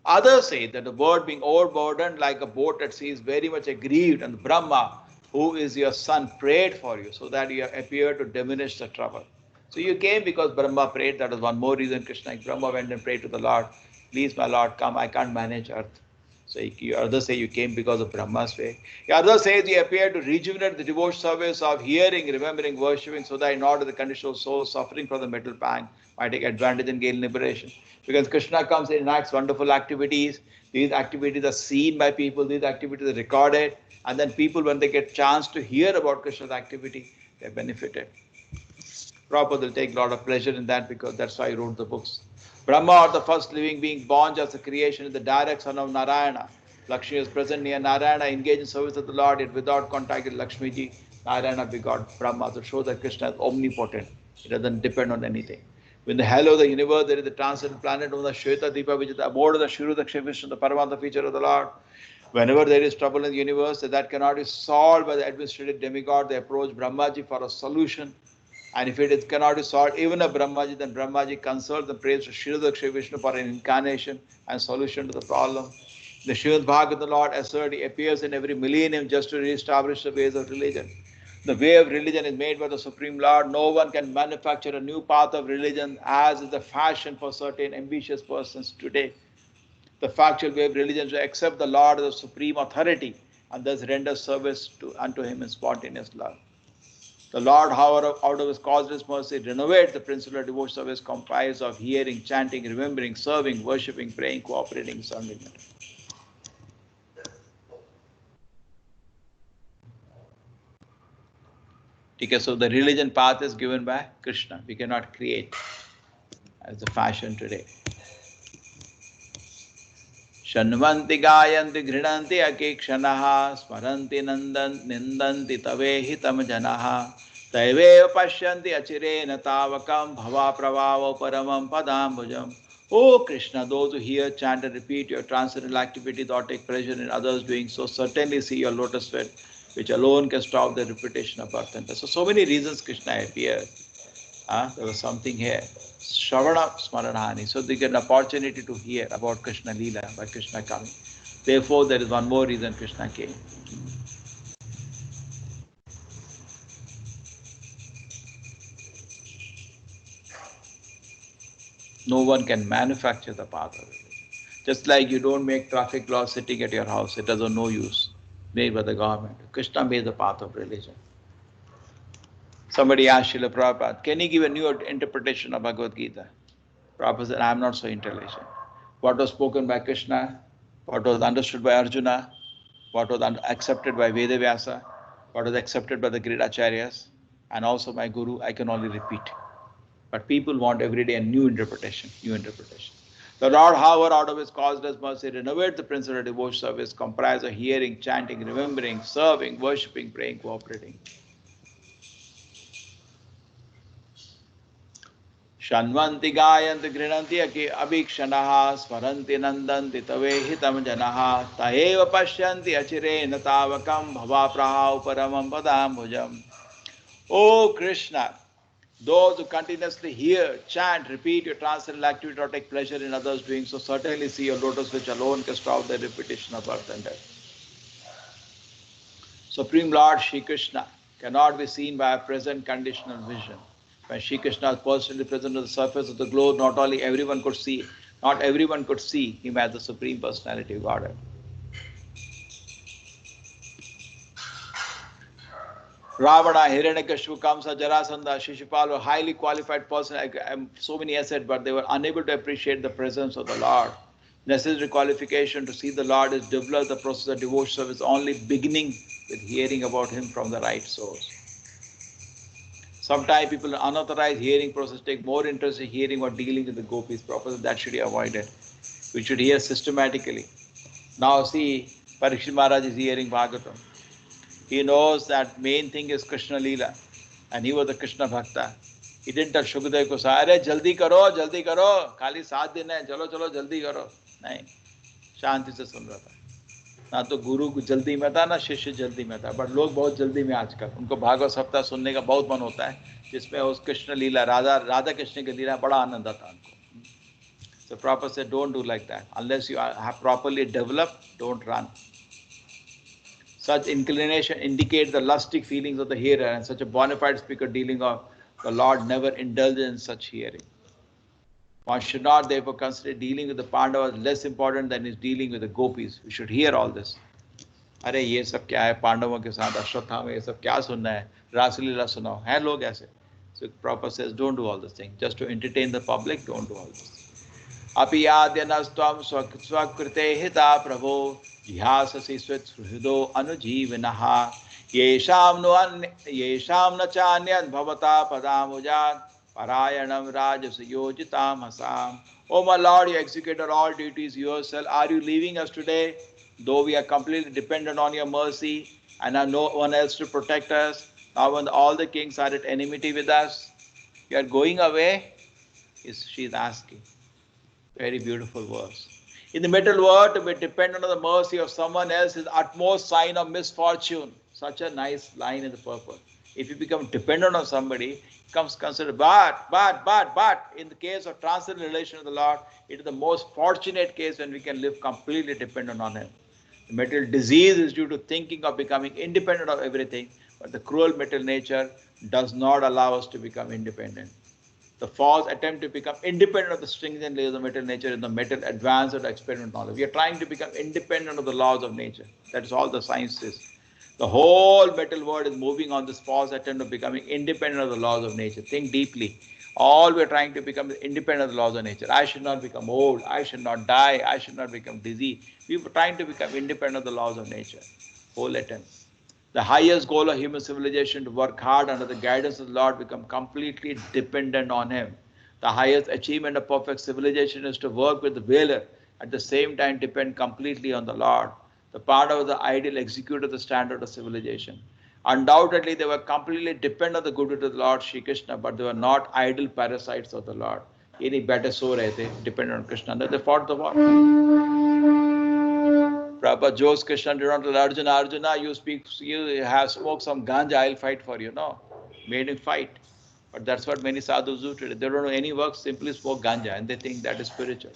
Others say that the bird being overburdened like a boat at sea is very much aggrieved, and Brahma, who is your son, prayed for you so that you appear to diminish the trouble. So you came because Brahma prayed. That is one more reason Krishna. Brahma went and prayed to the Lord, please my Lord come, I can't manage earth. So others say you came because of Brahma's way. Others say you appeared to rejuvenate the devotion service of hearing, remembering, worshipping, so that in order the conditional soul suffering from the mental pang might take advantage and gain liberation. Because Krishna comes and enacts wonderful activities. These activities are seen by people, these activities are recorded, and then people, when they get chance to hear about Krishna's activity, they're benefited. Prabhupada will take a lot of pleasure in that, because that's why he wrote the books. Brahma, or the first living being born just a creation, is the direct son of Narayana. Lakshmi is present near Narayana, engaged in service of the Lord, yet without contact with Lakshmi ji, Narayana begot Brahma, to show that Krishna is omnipotent. It doesn't depend on anything. In the halo of the universe, there is the transcendent planet of the Shweta Deepa, which is the abode of the Shurudaksha Vishnu, the Paramanta feature of the Lord. Whenever there is trouble in the universe that cannot be solved by the administrative demigod, they approach Brahmaji for a solution. And if it cannot be solved, even a Brahmaji, then Brahmaji consults and prays to Shurudaksha Vishnu for an incarnation and solution to the problem. The Srimad Bhagavatam, the Lord asserts, he appears in every millennium just to re-establish the ways of religion. The way of religion is made by the Supreme Lord. No one can manufacture a new path of religion, as is the fashion for certain ambitious persons today. The factual way of religion is to accept the Lord as the supreme authority and thus render service unto him in spontaneous love. The Lord, however, out of his causeless mercy, renovate the principle of devotion service comprised of hearing, chanting, remembering, serving, worshipping, praying, cooperating, serving. Okay, so the religion path is given by Krishna. We cannot create as the fashion today. Shanvanti gayanti grinanti akikshanaha smaranti nindanti tave hitam janaha taive pashyanti achirena tavakam bhava pravavo paramam padambujam. O Krishna, those who hear, chant and repeat your transcendental activity or take pleasure in others doing so certainly see your lotus feet, which alone can stop the repetition of birth and death. So many reasons Krishna appeared. There was something here. Shravana Smaranhani. So they get an opportunity to hear about Krishna Leela by Krishna coming. Therefore, there is one more reason Krishna came. No one can manufacture the path of religion. Just like you don't make traffic laws sitting at your house, it has no use. Made by the government. Krishna made the path of religion. Somebody asked Srila Prabhupada, can you give a new interpretation of Bhagavad Gita? Prabhupada said, I am not so intelligent. What was spoken by Krishna, what was understood by Arjuna, what was accepted by Vedavyasa, what was accepted by the great acharyas, and also my guru, I can only repeat. But people want every day a new interpretation, new interpretation. The Lord, however, out of his causeless mercy, renovate the principle of devotion service comprised of hearing, chanting, remembering, serving, worshipping, praying, cooperating. Shanvanti gayanti grinanti abhikshanaha smaranti nandanti tave hitam janaha taheva pashyanti achirena tavakam bhava praha paramam padambujam. O Krishna, those who continuously hear, chant, repeat your transcendental activity or take pleasure in others doing so certainly see your lotus which alone can stop the repetition of birth and death. Supreme Lord Shri Krishna cannot be seen by a present conditional vision. When Shri Krishna is personally present on the surface of the globe, not only everyone could see, not everyone could see him as the Supreme Personality of Godhead. Ravana, Hiranyakashipu, Kamsa, Jarasandha, Shishupal were highly qualified persons, so many assets, but they were unable to appreciate the presence of the Lord. Necessary qualification to see the Lord is developed. The process of devotion service only beginning with hearing about him from the right source. Sometimes people in unauthorized hearing process take more interest in hearing or dealing with the gopis. Properly, that should be avoided. We should hear systematically. Now see, Parikshit Maharaj is hearing Bhagavatam. He knows that main thing is Krishna Leela. And he was a Krishna Bhakta. He didn't tell Shukadeva ko, "Arey, jaldi karo, khali 7 din hai, chalo, jaldi karo." नहीं, शांति से सुन रहा था. ना तो गुरु को जल्दी में था, ना शिष्य जल्दी में था. बट लोग बहुत जल्दी में आजकल. उनको भागवत सप्ताह सुनने का बहुत मन होता है, जिसमें उस कृष्ण लीला, राधा कृष्ण की लीला बड़ा आनंद आता है उनको. So Prabhupada said, don't do like that. Unless you have properly developed, don't run. Such inclination indicates the lustic feelings of the hearer, and such a bona fide speaker dealing of the Lord never indulges in such hearing. One should not therefore consider dealing with the Pandavas less important than is dealing with the gopis. We should hear all this. अरे ये सब क्या है, पांडवों के साथ अश्वत्थामा, ये सब क्या सुनना है, रासलीला सुनाओ, हैं लोग ऐसे. So Prabhupada says, don't do all this thing. Just to entertain the public, don't do all this. Api yadyanastvam swakrite hita prabho jihasasi swetsuhido anujivinaha yesham na chanyad bhavata padamujat parayanam rajasa yojitam hasam. O my Lord, you executed all duties yourself. Are you leaving us today? Though we are completely dependent on your mercy and have no one else to protect us, now when all the kings are at enmity with us, you are going away? She is asking. Very beautiful verse. In the material world, to be dependent on the mercy of someone else is utmost sign of misfortune. Such a nice line in the purport. If you become dependent on somebody, it comes considered, but, in the case of transcendental relation with the Lord, it is the most fortunate case when we can live completely dependent on him. The material disease is due to thinking of becoming independent of everything, but the cruel material nature does not allow us to become independent. The false attempt to become independent of the stringent laws of material nature is the material advance of experimental knowledge. We are trying to become independent of the laws of nature. That is all the science is. The whole metal world is moving on this false attempt of becoming independent of the laws of nature. Think deeply. All we're trying to become is independent of the laws of nature. I should not become old. I should not die. I should not become dizzy. We were trying to become independent of the laws of nature. Whole attempt. The highest goal of human civilization to work hard under the guidance of the Lord, become completely dependent on Him. The highest achievement of perfect civilization is to work with the whaler, at the same time depend completely on the Lord. The part of the ideal executed the standard of civilization. Undoubtedly, they were completely dependent on the goodwill of the Lord Shri Krishna, but they were not idle parasites of the Lord. Any better so dependent on Krishna. And they fought the war. Prabhupada Jose Krishna did not tell Arjuna, Arjuna, you have smoked some ganja, I'll fight for you. No, made him fight. But that's what many sadhus do today. They don't know any work, simply smoke ganja, and they think that is spiritual.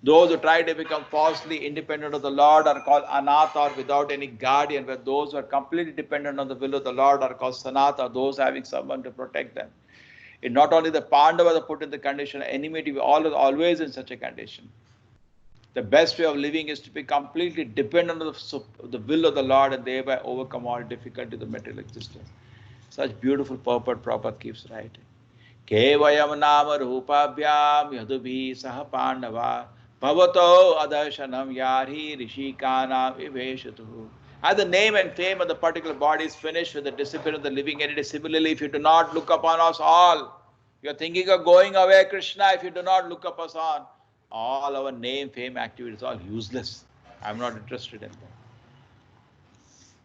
Those who try to become falsely independent of the Lord are called anatha, or without any guardian, where those who are completely dependent on the will of the Lord are called sanatha, those having someone to protect them. It not only the Pandavas are put in the condition of enmity, we all are always in such a condition. The best way of living is to be completely dependent on the will of the Lord and thereby overcome all difficulties of the material existence. Such beautiful purport Prabhupada keeps writing. Kevayam nama rupabhyam yadubhi saha pandava bhavato adarshanam yari rishikanam viveshatu. As the name and fame of the particular body is finished with the discipline of the living entity, similarly, if you do not look upon us all, you are thinking of going away, Krishna, if you do not look upon us all our name, fame, activities, all useless. I am not interested in them.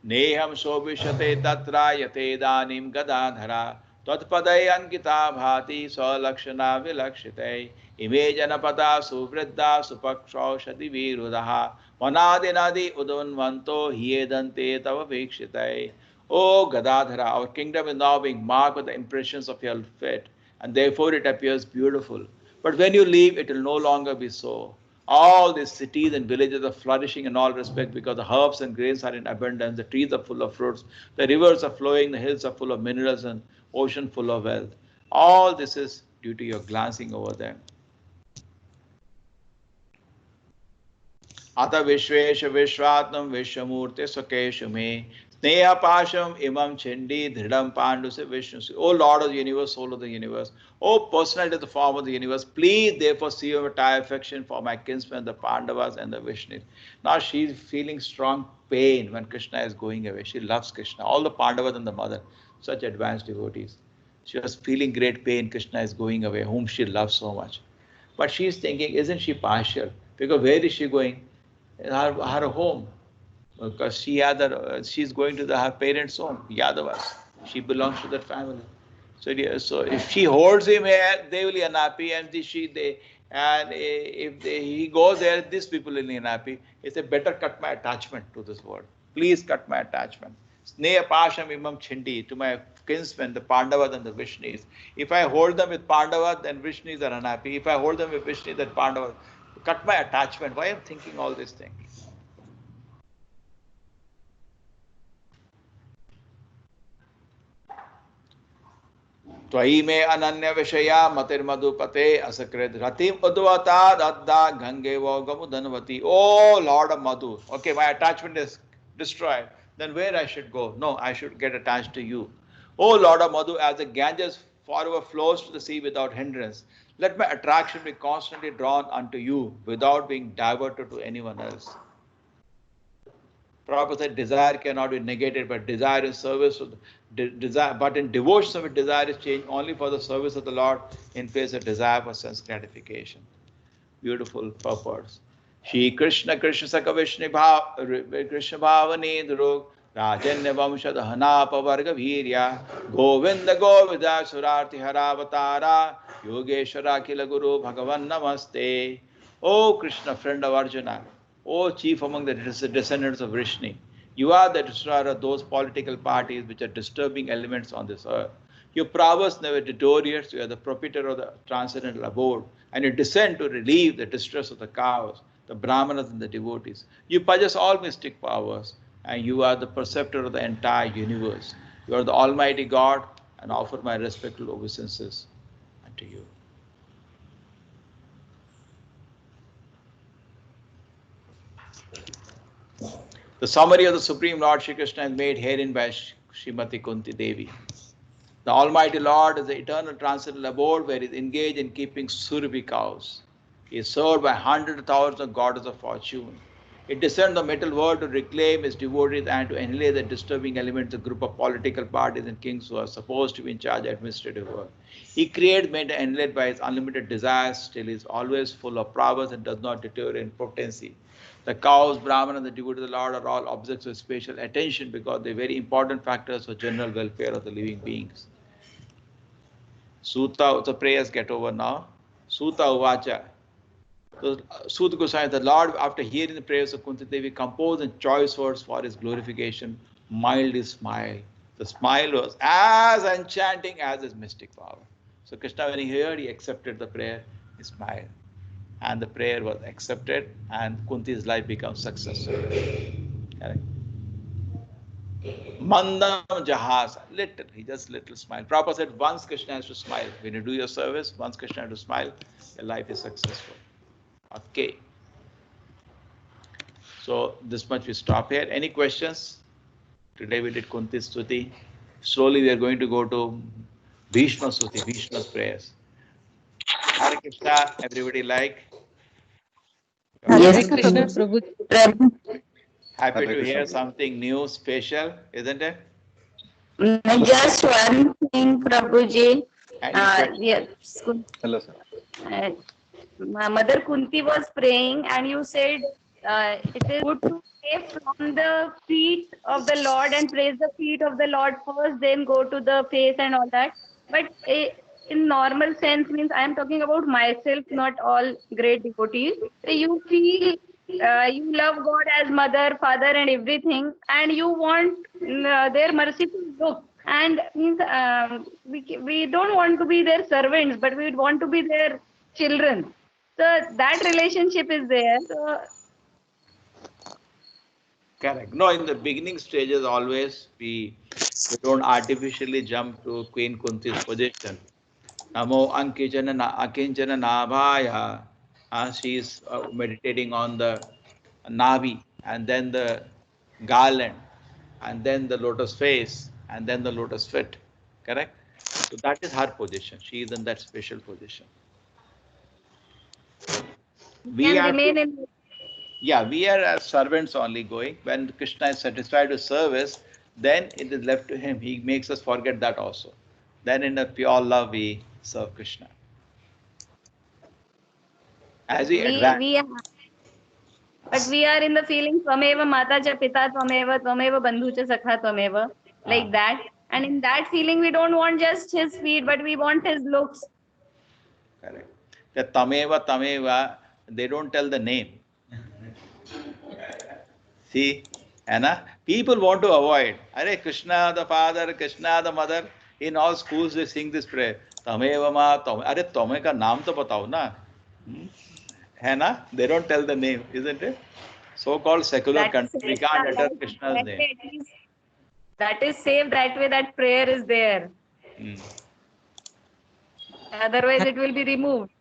Neham shobhishate tatra yate danim gadadhara tatpaday ankita bhati salakshana vilakshite ime janapada suvriddha supaksha shati virudaha manadinadi udunvanto hyedante tava vikshite. O Gadadhara, our kingdom is now being marked with the impressions of your feet, and therefore it appears beautiful. But when you leave, it will no longer be so. All these cities and villages are flourishing in all respects because the herbs and grains are in abundance, the trees are full of fruits, the rivers are flowing, the hills are full of minerals, and ocean full of wealth. All this is due to your glancing over them. Ata Vishvesha Vishvatnam Vishwamurti Sakeshu me Sneha Pasham Imam Chindi Dhridam Panduse Vishnu. O Lord of the universe, soul of the universe, O personality of the form of the universe, please therefore see your entire affection for my kinsmen, the Pandavas and the Vishnus. Now she is feeling strong pain when Krishna is going away. She loves Krishna. All the Pandavas and the mother, such advanced devotees. She was feeling great pain. Krishna is going away, whom she loves so much. But she is thinking, isn't she partial? Because where is she going? Her home, because she's going to her parents' home, Yadavas. She belongs to that family. So if she holds him here, they will be unhappy, and he goes there, these people will be unhappy. It's a better cut my attachment to this world. Please cut my attachment. Sneha Pasham Imam Chindi, to my kinsmen, the Pandavas and the Vishnus. If I hold them with Pandavas, then Vishnus are unhappy. If I hold them with Vishnus, then Pandavas. Cut my attachment. Why am I thinking all these things? Twahi me ananya vishaya matir madhupate asakrit ratim udvata dadda gange vagamudanvati. Oh Lord of Madhu. Okay, my attachment is destroyed. Then where I should go? No, I should get attached to you. Oh Lord of Madhu, as the Ganges forever flows to the sea without hindrance, let my attraction be constantly drawn unto you without being diverted to anyone else. Prabhupada said desire cannot be negated, but desire is service. Desire, but in devotion of desire is changed only for the service of the Lord in place of desire for sense gratification. Beautiful purpose. Shri Krishna Krishna Saka Krishna Bhavani Dhru Rajanya Vamsha Dahana Pavarga Virya Govinda Govida Surarti Haravatara Yogeshwara Kila Guru Bhagavan Namaste. O Krishna, friend of Arjuna, O chief among the descendants of Vrishni, you are the destroyer of those political parties which are disturbing elements on this earth. Your prowess never deteriorates, you are the proprietor of the transcendental abode, and you descend to relieve the distress of the cows, the brahmanas and the devotees. You possess all mystic powers, and you are the preceptor of the entire universe. You are the Almighty God, and offer my respectful obeisances unto you. The summary of the Supreme Lord Shri Krishna is made herein by Srimati Kunti Devi. The Almighty Lord is the eternal transcendental abode where he is engaged in keeping Surabhi cows. He is served by hundreds of thousands of goddesses of fortune. He descends the metal world to reclaim his devotees and to annihilate the disturbing elements, a group of political parties and kings who are supposed to be in charge of administrative work. He creates men annihilate by his unlimited desires, still he is always full of prowess and does not deteriorate in potency. The cows, Brahman, and the devotees of the Lord are all objects of special attention because they are very important factors for general welfare of the living beings. Suta, the prayers get over now. Suta Uvacha. So, Suta Goswami, the Lord, after hearing the prayers of Kunti Devi, composed in choice words for his glorification, mildly smiled. The smile was as enchanting as his mystic power. So Krishna, when he heard, he accepted the prayer, he smiled. And the prayer was accepted, and Kunti's life becomes successful. Correct? Mandam Jahas, little, he just little smile. Prabhupada said once Krishna has to smile. When you do your service, once Krishna has to smile, your life is successful. Okay. So this much we stop here. Any questions? Today we did Kunti Stuti. Slowly we are going to go to Bhishma Stuti, Bhishma's prayers. Hare Krishna, everybody like? Hare Krishna, Prabhu. Happy Hare to hear Krishna. something new, special, isn't it? Just one thing, Prabhuji. Any question? Yes, Hello, sir. Mother Kunti was praying, and you said it is good to pray from the feet of the Lord and praise the feet of the Lord first, then go to the face and all that. But in normal sense, means I am talking about myself, not all great devotees. You feel you love God as mother, father, and everything, and you want their merciful look. And means we don't want to be their servants, but we want to be their children. So that relationship is there. So Correct. No, in the beginning stages, always we don't artificially jump to Queen Kunti's position. Namo Akinchana Nabhaya. She is meditating on the Navi, and then the garland, and then the lotus face, and then the lotus feet. Correct? So that is her position. She is in that special position. We can are remain in. Yeah, we are as servants only going. When Krishna is satisfied with service, then it is left to him. He makes us forget that also. Then in a pure love we serve Krishna. As we advance. But we are in the feeling Tvameva Mata cha Pita Tvameva, Tvameva Bandhu cha Sakha Tvameva, like that. And in that feeling, we don't want just his feet, but we want his looks. Correct. The Tameva, they don't tell the name. See, Anna, people want to avoid. Are Krishna the father, Krishna the mother. In all schools they sing this prayer. Tameva ma, Tame. Are Tame ka naam to batao na. है ना? They don't tell the name, isn't it? So-called secular country, we can't utter Krishna's name. That is safe, that way that prayer is there. Otherwise it will be removed.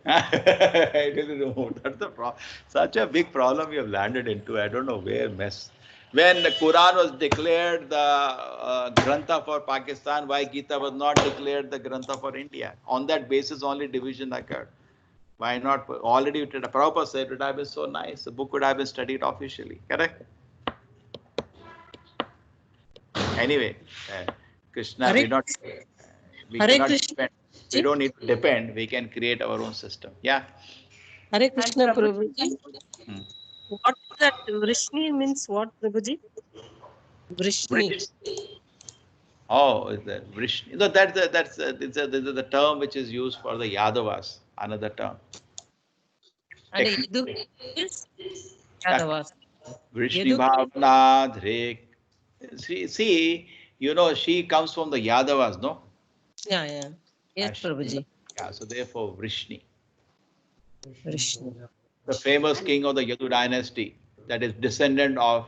It will be removed. That's the problem. Such a big problem we have landed into. I don't know where mess. When the Quran was declared the Grantha for Pakistan, why Gita was not declared the Grantha for India? On that basis only division occurred. Why not? Already Prabhupada said it would have been so nice. The book would have been studied officially. Correct? Anyway, Krishna, we cannot depend. We don't need to depend. We can create our own system. Yeah. Hare Krishna, Prabhuji. What is that? Vrishni means what, Prabhuji? Vrishni. Oh, is that Vrishni? No, that's the term which is used for the Yadavas. Another term. And Idu is Yadavas. Vrishni Bhavna Dhrek. See, you know, she comes from the Yadavas, no? Yeah. Yes, Prabhuji. Yeah, so therefore Vrishni. Vrishni. The famous king of the Yadu dynasty, that is descendant of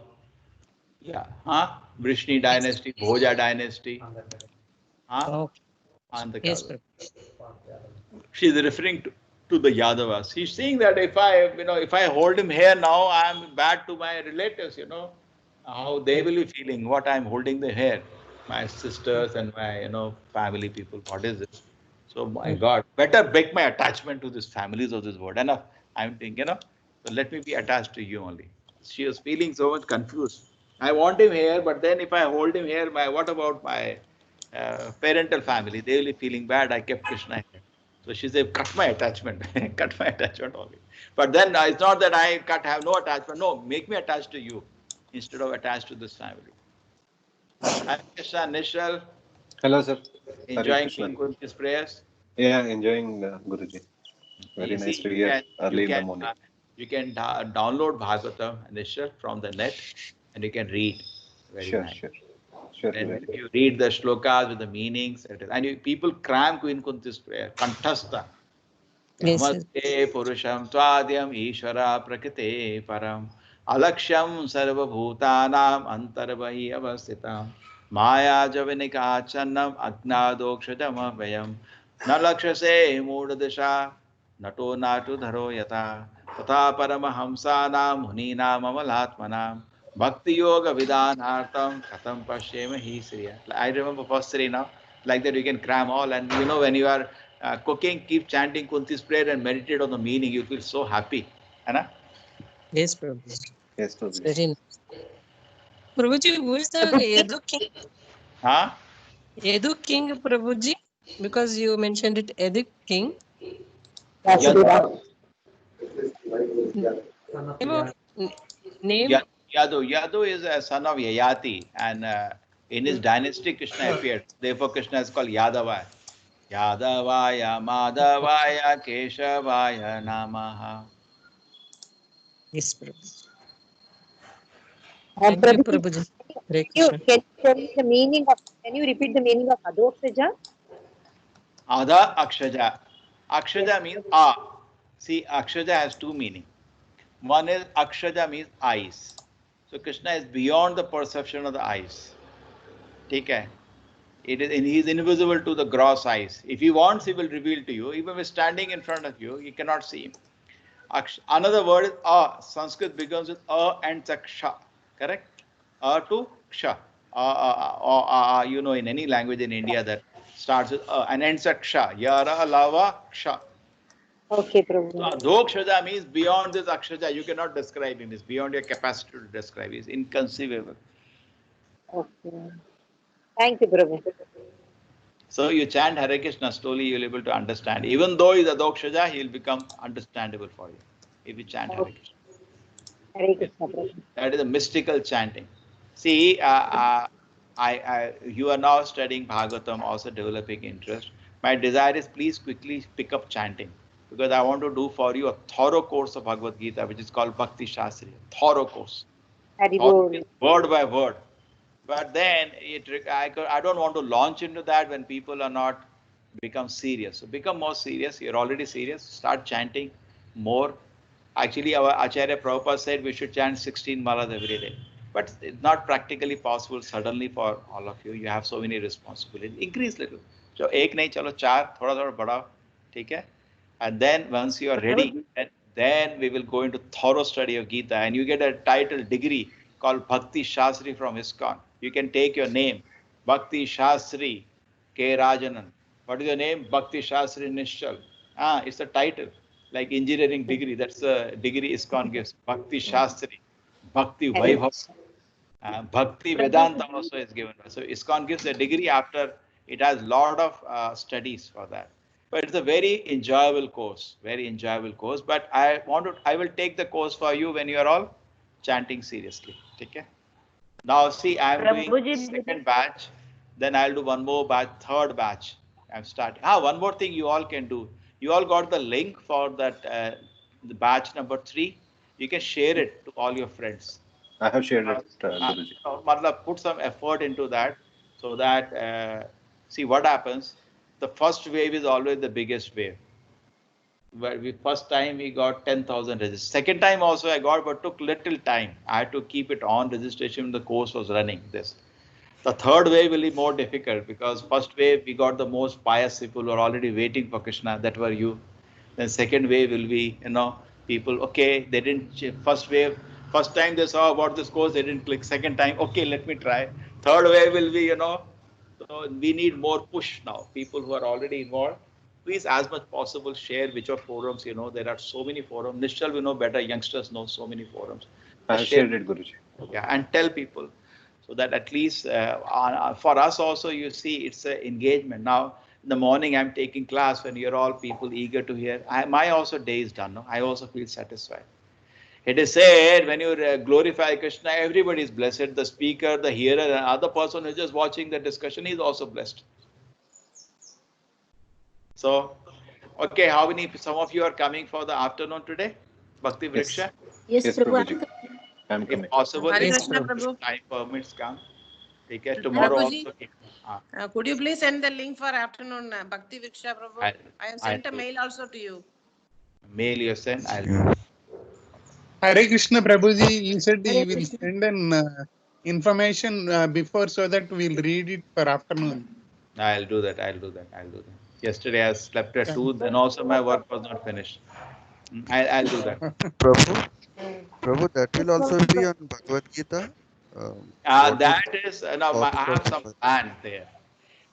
Vrishni dynasty, Bhoja dynasty. Yes, she's referring to the Yadavas. She's saying that if I hold him here now, I am bad to my relatives, how they will be feeling, what I'm holding the hair, my sisters and my, family people, what is this? So my God, better break my attachment to these families of this world. Enough. I'm thinking, so let me be attached to you only. She was feeling so much confused. I want him here, but then if I hold him here, what about my parental family? They will be feeling bad. I kept Krishna here. So she said, cut my attachment, cut my attachment only. But then it's not that I have no attachment. No, make me attached to you instead of attached to this family. Hare Krishna, Nishal, Hello, sir. Hare enjoying Krishna. King Kunti's prayers. Yeah, enjoying Guruji. Very You nice see, to hear early in the morning. You can download Bhagavatam, Nishal, from the net, and you can read. Very Sure, nice. sure. And if you read the shlokas with the meanings, people cram Queen Kunti's prayer, Kantastha. Yes, sir. Namaste Purusham Tvadyam Ishvara Prakite Param Alaksham Sarvabhutanam Antarvahi Avasitam Maya Javanika Channam Agnadokshajam Vayam Nalakshase Mudadasha Nato Natu Dharo Yata Tata Paramahamsanam Muninam Amalatmanam Bhakti Yoga Vidhanartam Katam Pashyema Hi Sriya. I remember first now, like that you can cram all, and when you are cooking, keep chanting Kunti's prayer and meditate on the meaning. You feel so happy. Anna? Yes, Prabhuji. Yes, It's Prabhuji. very nice. Prabhuji, who is the Edu King? Huh? Edu King, Prabhuji? Because you mentioned it, Edu King. Yadu. Name of, name? Yadu is a son of Yayati, and in his dynasty, Krishna appeared. Therefore, Krishna is called Yadava. Yadavaya, Madhavaya, Keshavaya, Namaha. Yes, Prabhuji. Thank you, Prabhuji. Hare Krishna. Can you tell me the meaning of? Can you repeat the meaning of Adokshaja? Adha Akshaja. Akshaja means A. See, Akshaja has two meanings. One is Akshaja means eyes. So Krishna is beyond the perception of the eyes. Okay. He is invisible to the gross eyes. If he wants, he will reveal to you. Even if standing in front of you, you cannot see him. Another word is A. Sanskrit begins with A and Ksha. Correct? A to Ksha. In any language in India that starts with A and ends at Ksha. Yara, Lava, Ksha. Okay, So Prabhu. Adhokshaja means beyond this Akshaja. You cannot describe him. It's beyond your capacity to describe. It's inconceivable. Okay. Thank you, Prabhu. So you chant Hare Krishna, slowly you'll be able to understand. Even though he's Adhokshaja, he'll become understandable for you if you chant Hare Krishna. Hare Krishna, Prabhu. That is a mystical chanting. See, you are now studying Bhagavatam, also developing interest. My desire is please quickly pick up chanting, because I want to do for you a thorough course of Bhagavad Gita, which is called Bhakti Shastri. Thorough course. Haribol. Word by word. But then I don't want to launch into that when people are not become serious. So become more serious. You're already serious. Start chanting more. Actually, our Acharya Prabhupada said we should chant 16 malas every day. But it's not practically possible suddenly for all of you. You have so many responsibilities. Increase little. So, ek nahi chalo, char, thoda thoda badao. ठीक है? And then once you are ready, then we will go into thorough study of Gita, and you get a title degree called Bhakti Shastri from ISKCON. You can take your name, Bhakti Shastri K. Rajanan. What is your name? Bhakti Shastri Nishchal. It's a title, like engineering degree. That's a degree ISKCON gives. Bhakti Shastri, Bhakti Vaibhav. Bhakti Vedanta also is given. So ISKCON gives a degree after it has lot of studies for that. But it's a very enjoyable course, But I will take the course for you when you are all chanting seriously. Okay? Now see, I'm doing second batch. Then I'll do one more batch, third batch. I'm starting. One more thing you all can do. You all got the link for that the batch number 3. You can share it to all your friends. I have shared it, Guruji. Matlab, put some effort into that, so that see what happens. The first wave is always the biggest wave. Where first time we got 10,000 registers. Second time also I got, but took little time. I had to keep it on registration. The course was running. The third wave will be more difficult, because first wave we got the most pious people who are already waiting for Krishna. That were you. Then second wave will be, people. Okay, they didn't. First wave First time they saw about this course, they didn't click. Second time, okay, let me try. Third wave will be, so we need more push now. People who are already involved, please, as much possible, share which are forums. There are so many forums. Nishchal, we know better. Youngsters know so many forums. I have shared it, Guruji. Yeah, and tell people so that at least for us also, you see, it's an engagement. Now, in the morning, I'm taking class when you're all people eager to hear. My also day is done. No? I also feel satisfied. It is said when you glorify Krishna, everybody is blessed. The speaker, the hearer, and other person who is just watching the discussion is also blessed. So, okay, how many? Some of you are coming for the afternoon today, Bhakti Vriksha. Yes, Prabhuji. I'm coming. If possible, Hare if Krishna, Prabhu. time permits, come. Okay, tomorrow Prabhuji, also. could you please send the link for afternoon Bhakti Vriksha, Prabhu? I have sent a mail also to you. Mail you send, I'll do. Hare Krishna Prabhuji, you said you will send an information before so that we'll read it for afternoon. I'll do that. Yesterday I slept at 2, then also my work was not finished. I'll do that. Prabhu, that will also be on Bhagavad Gita. That is, now I have some plan there.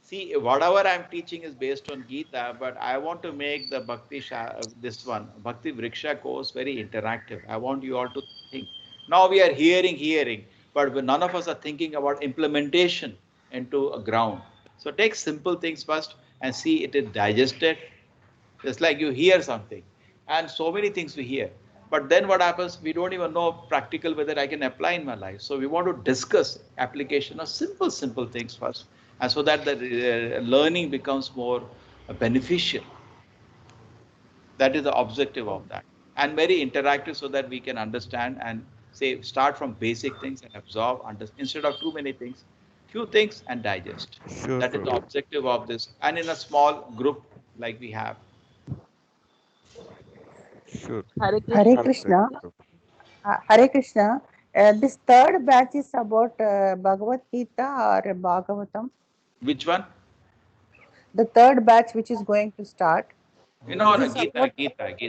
See, whatever I'm teaching is based on Gita, but I want to make the Bhakti Vriksha course very interactive. I want you all to think. Now we are hearing, but none of us are thinking about implementation into a ground. So take simple things first and see it is digested. Just like you hear something, and so many things we hear. But then what happens? We don't even know practical whether I can apply in my life. So we want to discuss application of simple things first, and so that the learning becomes more beneficial. That is the objective of that, and very interactive, so that we can understand and say start from basic things and absorb instead of too many things, few things and digest. Sure, That is the objective of this, and in a small group like we have. Sure. Hare Krishna. Hare Krishna. This third batch is about Bhagavad Gita or Bhagavatam? Which one? The third batch which is going to start. Gita.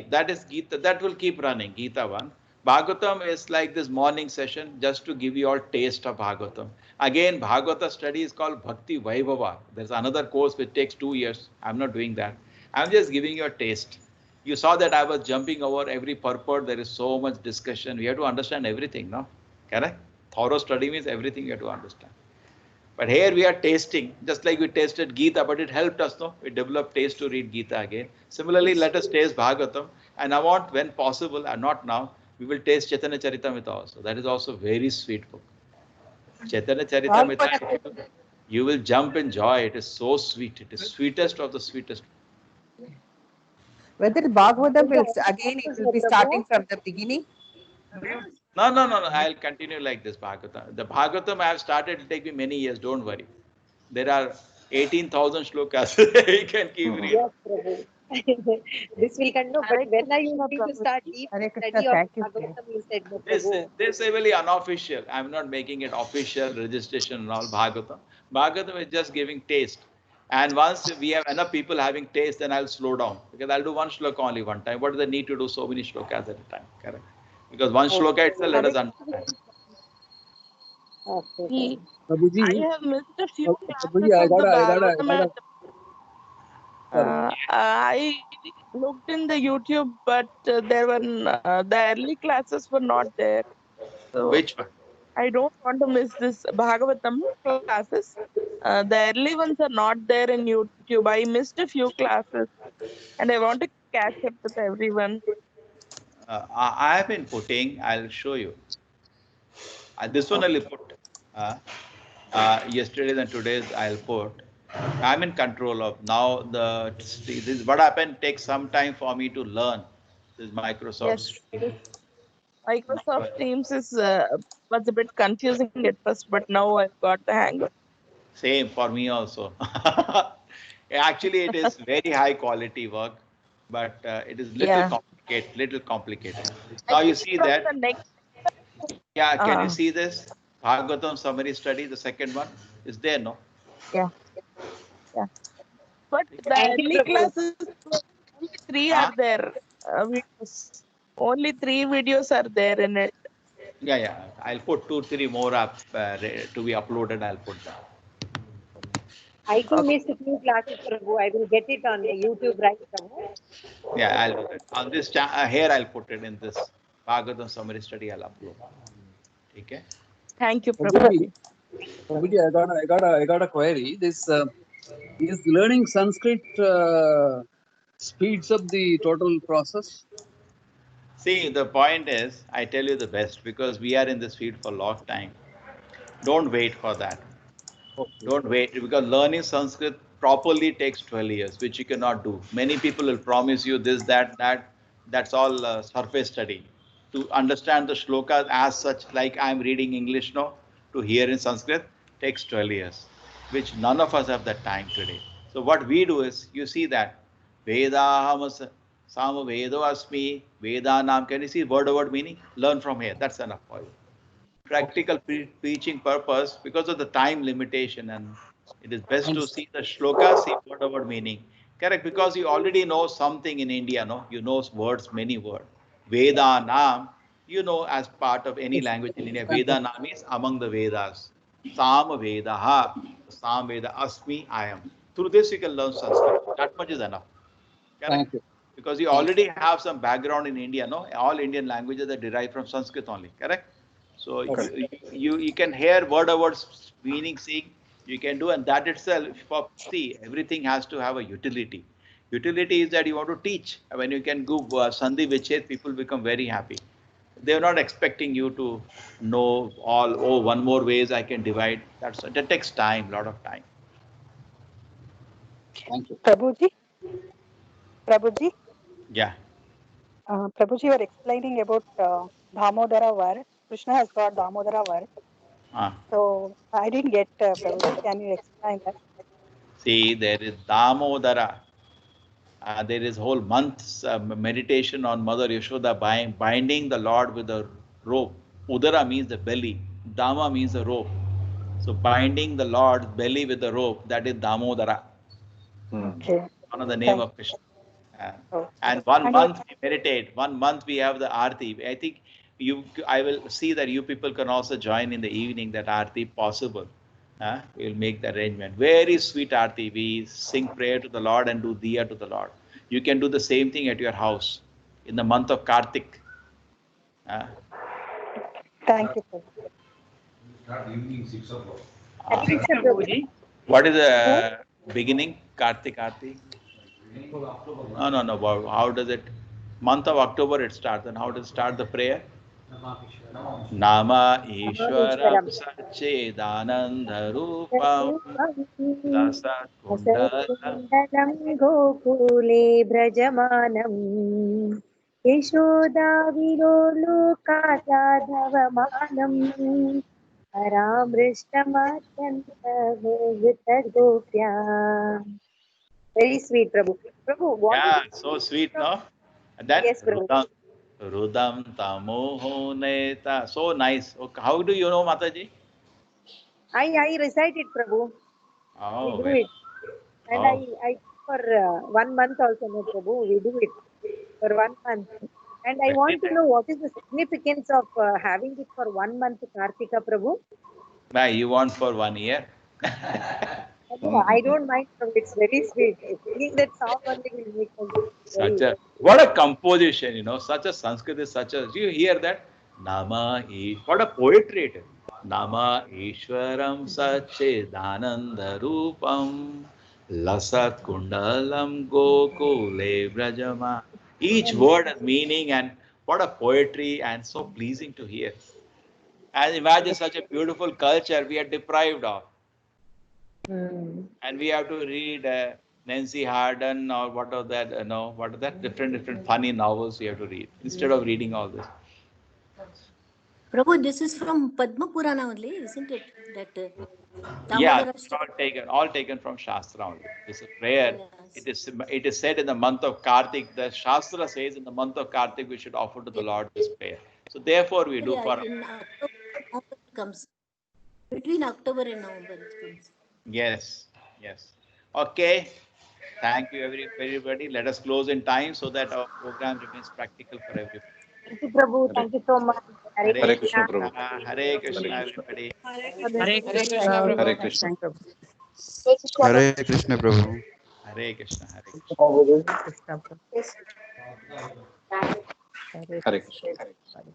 That is Gita. That will keep running. Gita one. Bhagavatam is like this morning session just to give you all taste of Bhagavatam. Again, Bhagavata study is called Bhakti Vaibhava. There's another course which takes 2 years. I'm not doing that. I'm just giving you a taste. You saw that I was jumping over every purport. There is so much discussion. We have to understand everything, no? Correct? Thorough study means everything you have to understand. But here we are tasting, just like we tasted Gita, but it helped us, no? We developed taste to read Gita again. Similarly, let us taste Bhagavatam. And I want, when possible, and not now, we will taste Chaitanya Charitamrita also. That is also a very sweet book. Chaitanya Charitamrita, you will jump in joy. It is so sweet. It is sweetest of the sweetest. Whether Bhagavatam will again, it will be starting from the beginning? No. I'll continue like this Bhagavatam. The Bhagavatam I have started, it will take me many years. Don't worry. There are 18,000 shlokas. You can keep reading. Yes, Prabhu. This will continue, but when are you going to start deep study of Bhagavatam? You said, no, Prabhu. This is really unofficial. I'm not making it official registration and all Bhagavatam. Bhagavatam is just giving taste. And once we have enough people having taste, then I'll slow down. Because I'll do one shloka only one time. What is the need to do so many shlokas at a time? Correct? Because one shloka itself, let us understand. Okay. I have missed a few classes of the Bhagavatam. I looked in the YouTube, but there were the early classes were not there. So Which one? I don't want to miss this Bhagavatam classes. The early ones are not there in YouTube. I missed a few classes, and I want to catch up with everyone. I have been putting, I'll show you. This one I'll put. Yesterday and today I'll put. I'm in control of now. This what happened takes some time for me to learn this Microsoft. Yes. Microsoft Teams is was a bit confusing at first, but now I've got the hang of it. Same for me also. Actually, it is very high quality work, but it is little complicated. Now you see that. Yeah, can you see this? Bhagavatam summary study, the second one is there, no? Yeah. But the early classes, only 3 are there. Videos. Only 3 videos are there in it. Yeah. I'll put 2-3 more up to be uploaded. I'll put that. I too missed 2 classes, Prabhu. I will get it on YouTube right now. Yeah, I'll do that. On this here, I'll put it in this Bhagavatam summary study. I'll upload. Okay. Thank you, Prabhuji, Prabhuji. Prabhuji, I got a query. This is learning Sanskrit speeds up the total process. See, the point is, I tell you the best because we are in this field for a long time. Don't wait for that. Okay. Don't wait because learning Sanskrit properly takes 12 years, which you cannot do. Many people will promise you this, that. That's all surface study. To understand the shlokas as such, like I'm reading English now, to hear in Sanskrit, takes 12 years, which none of us have that time today. So what we do is, you see that Vedaham Sama Vedo Asmi, Vedanam. Can you see word meaning? Learn from here. That's enough for you. Practical preaching purpose, because of the time limitation, and it is best to see the shloka, see word meaning. Correct, because you already know something in India, no? You know words, many words. Vedanam, you know, as part of any language in India, Vedanam is among the Vedas. Sam Vedaha, Sam Veda, Asmi, I am. Through this you can learn Sanskrit. That much is enough. Correct? Thank you. Because you already have some background in India, no? All Indian languages are derived from Sanskrit only. Correct? So you can hear word meaning, seeing, you can do, and that itself, see, everything has to have a utility. Utility is that you want to teach. When you can go Sandhi Vichet, people become very happy. They're not expecting you to know all, one more ways I can divide. That takes time, lot of time. Thank you. Prabhuji? Yeah. Prabhuji, you were explaining about Damodara Var. Krishna has got Damodara Var. So I didn't get Prabhuji. Can you explain that? See, there is Damodara. There is whole months meditation on Mother Yashoda binding the Lord with a rope. Udara means the belly. Dama means the rope. So binding the Lord's belly with the rope, that is Damodara. Okay. One of the name of Krishna. And 1 month we meditate. 1 month we have the Aarti. I think I will see that you people can also join in the evening that Aarti possible. We'll make the arrangement. Very sweet Aarti. We sing prayer to the Lord and do Diya to the Lord. You can do the same thing at your house in the month of Kartik. Thank you, sir. Start evening 6 o'clock. What is the beginning? Kartik Aarti? No. How does it? Month of October it starts. And how does it start the prayer? Nama Ishwaram Sachidananda Rupam Lasat Kundalam Gokule Brajamanam Yashoda Virolokasadhavamanam Aramrishtamatanta Gopya. Very sweet, Prabhu. Prabhu, what is so sweet, no? And then yes, Prabhu. Rudam Tamoho Neta. So nice. Okay. How do you know, Mataji? I recite it, Prabhu. Oh, We do it. And I for 1 month also, no, Prabhu. We do it for 1 month. And I want to know what is the significance of having it for 1 month, Kartika, Prabhu. You want for 1 year? No, I don't mind, Prabhu. It's very sweet. Singing that song only will make us What a composition, you know, such a Sanskrit is such a, do you hear that? Nama what a poetry it is. Nama Ishwaram Sachidananda Rupam Lasat Kundalam Gokule Brajama. Each word has meaning, and what a poetry, and so pleasing to hear. And imagine such a beautiful culture we are deprived of. And we have to read Nancy Harden or what are that, what are that different funny novels we have to read instead of reading all this. Prabhu, this is from Padma Purana only, isn't it? That Yeah, it's all taken from Shastra only. This is prayer. Yes. It is said in the month of Kartik. The Shastra says in the month of Kartik we should offer to the Lord this prayer. So therefore we do for. In October, November it comes. Between October and November it comes. Yes. Okay. Thank you everybody. Let us close in time so that our program remains practical for everybody. Thank you, Prabhu. Thank you so much. Hare Krishna, Prabhu. Hare Krishna, Hare Krishna. everybody. Hare Krishna. Hare Krishna. Hare Krishna, Prabhu. Hare Krishna, Hare Krishna. Hare Krishna. Hare Krishna.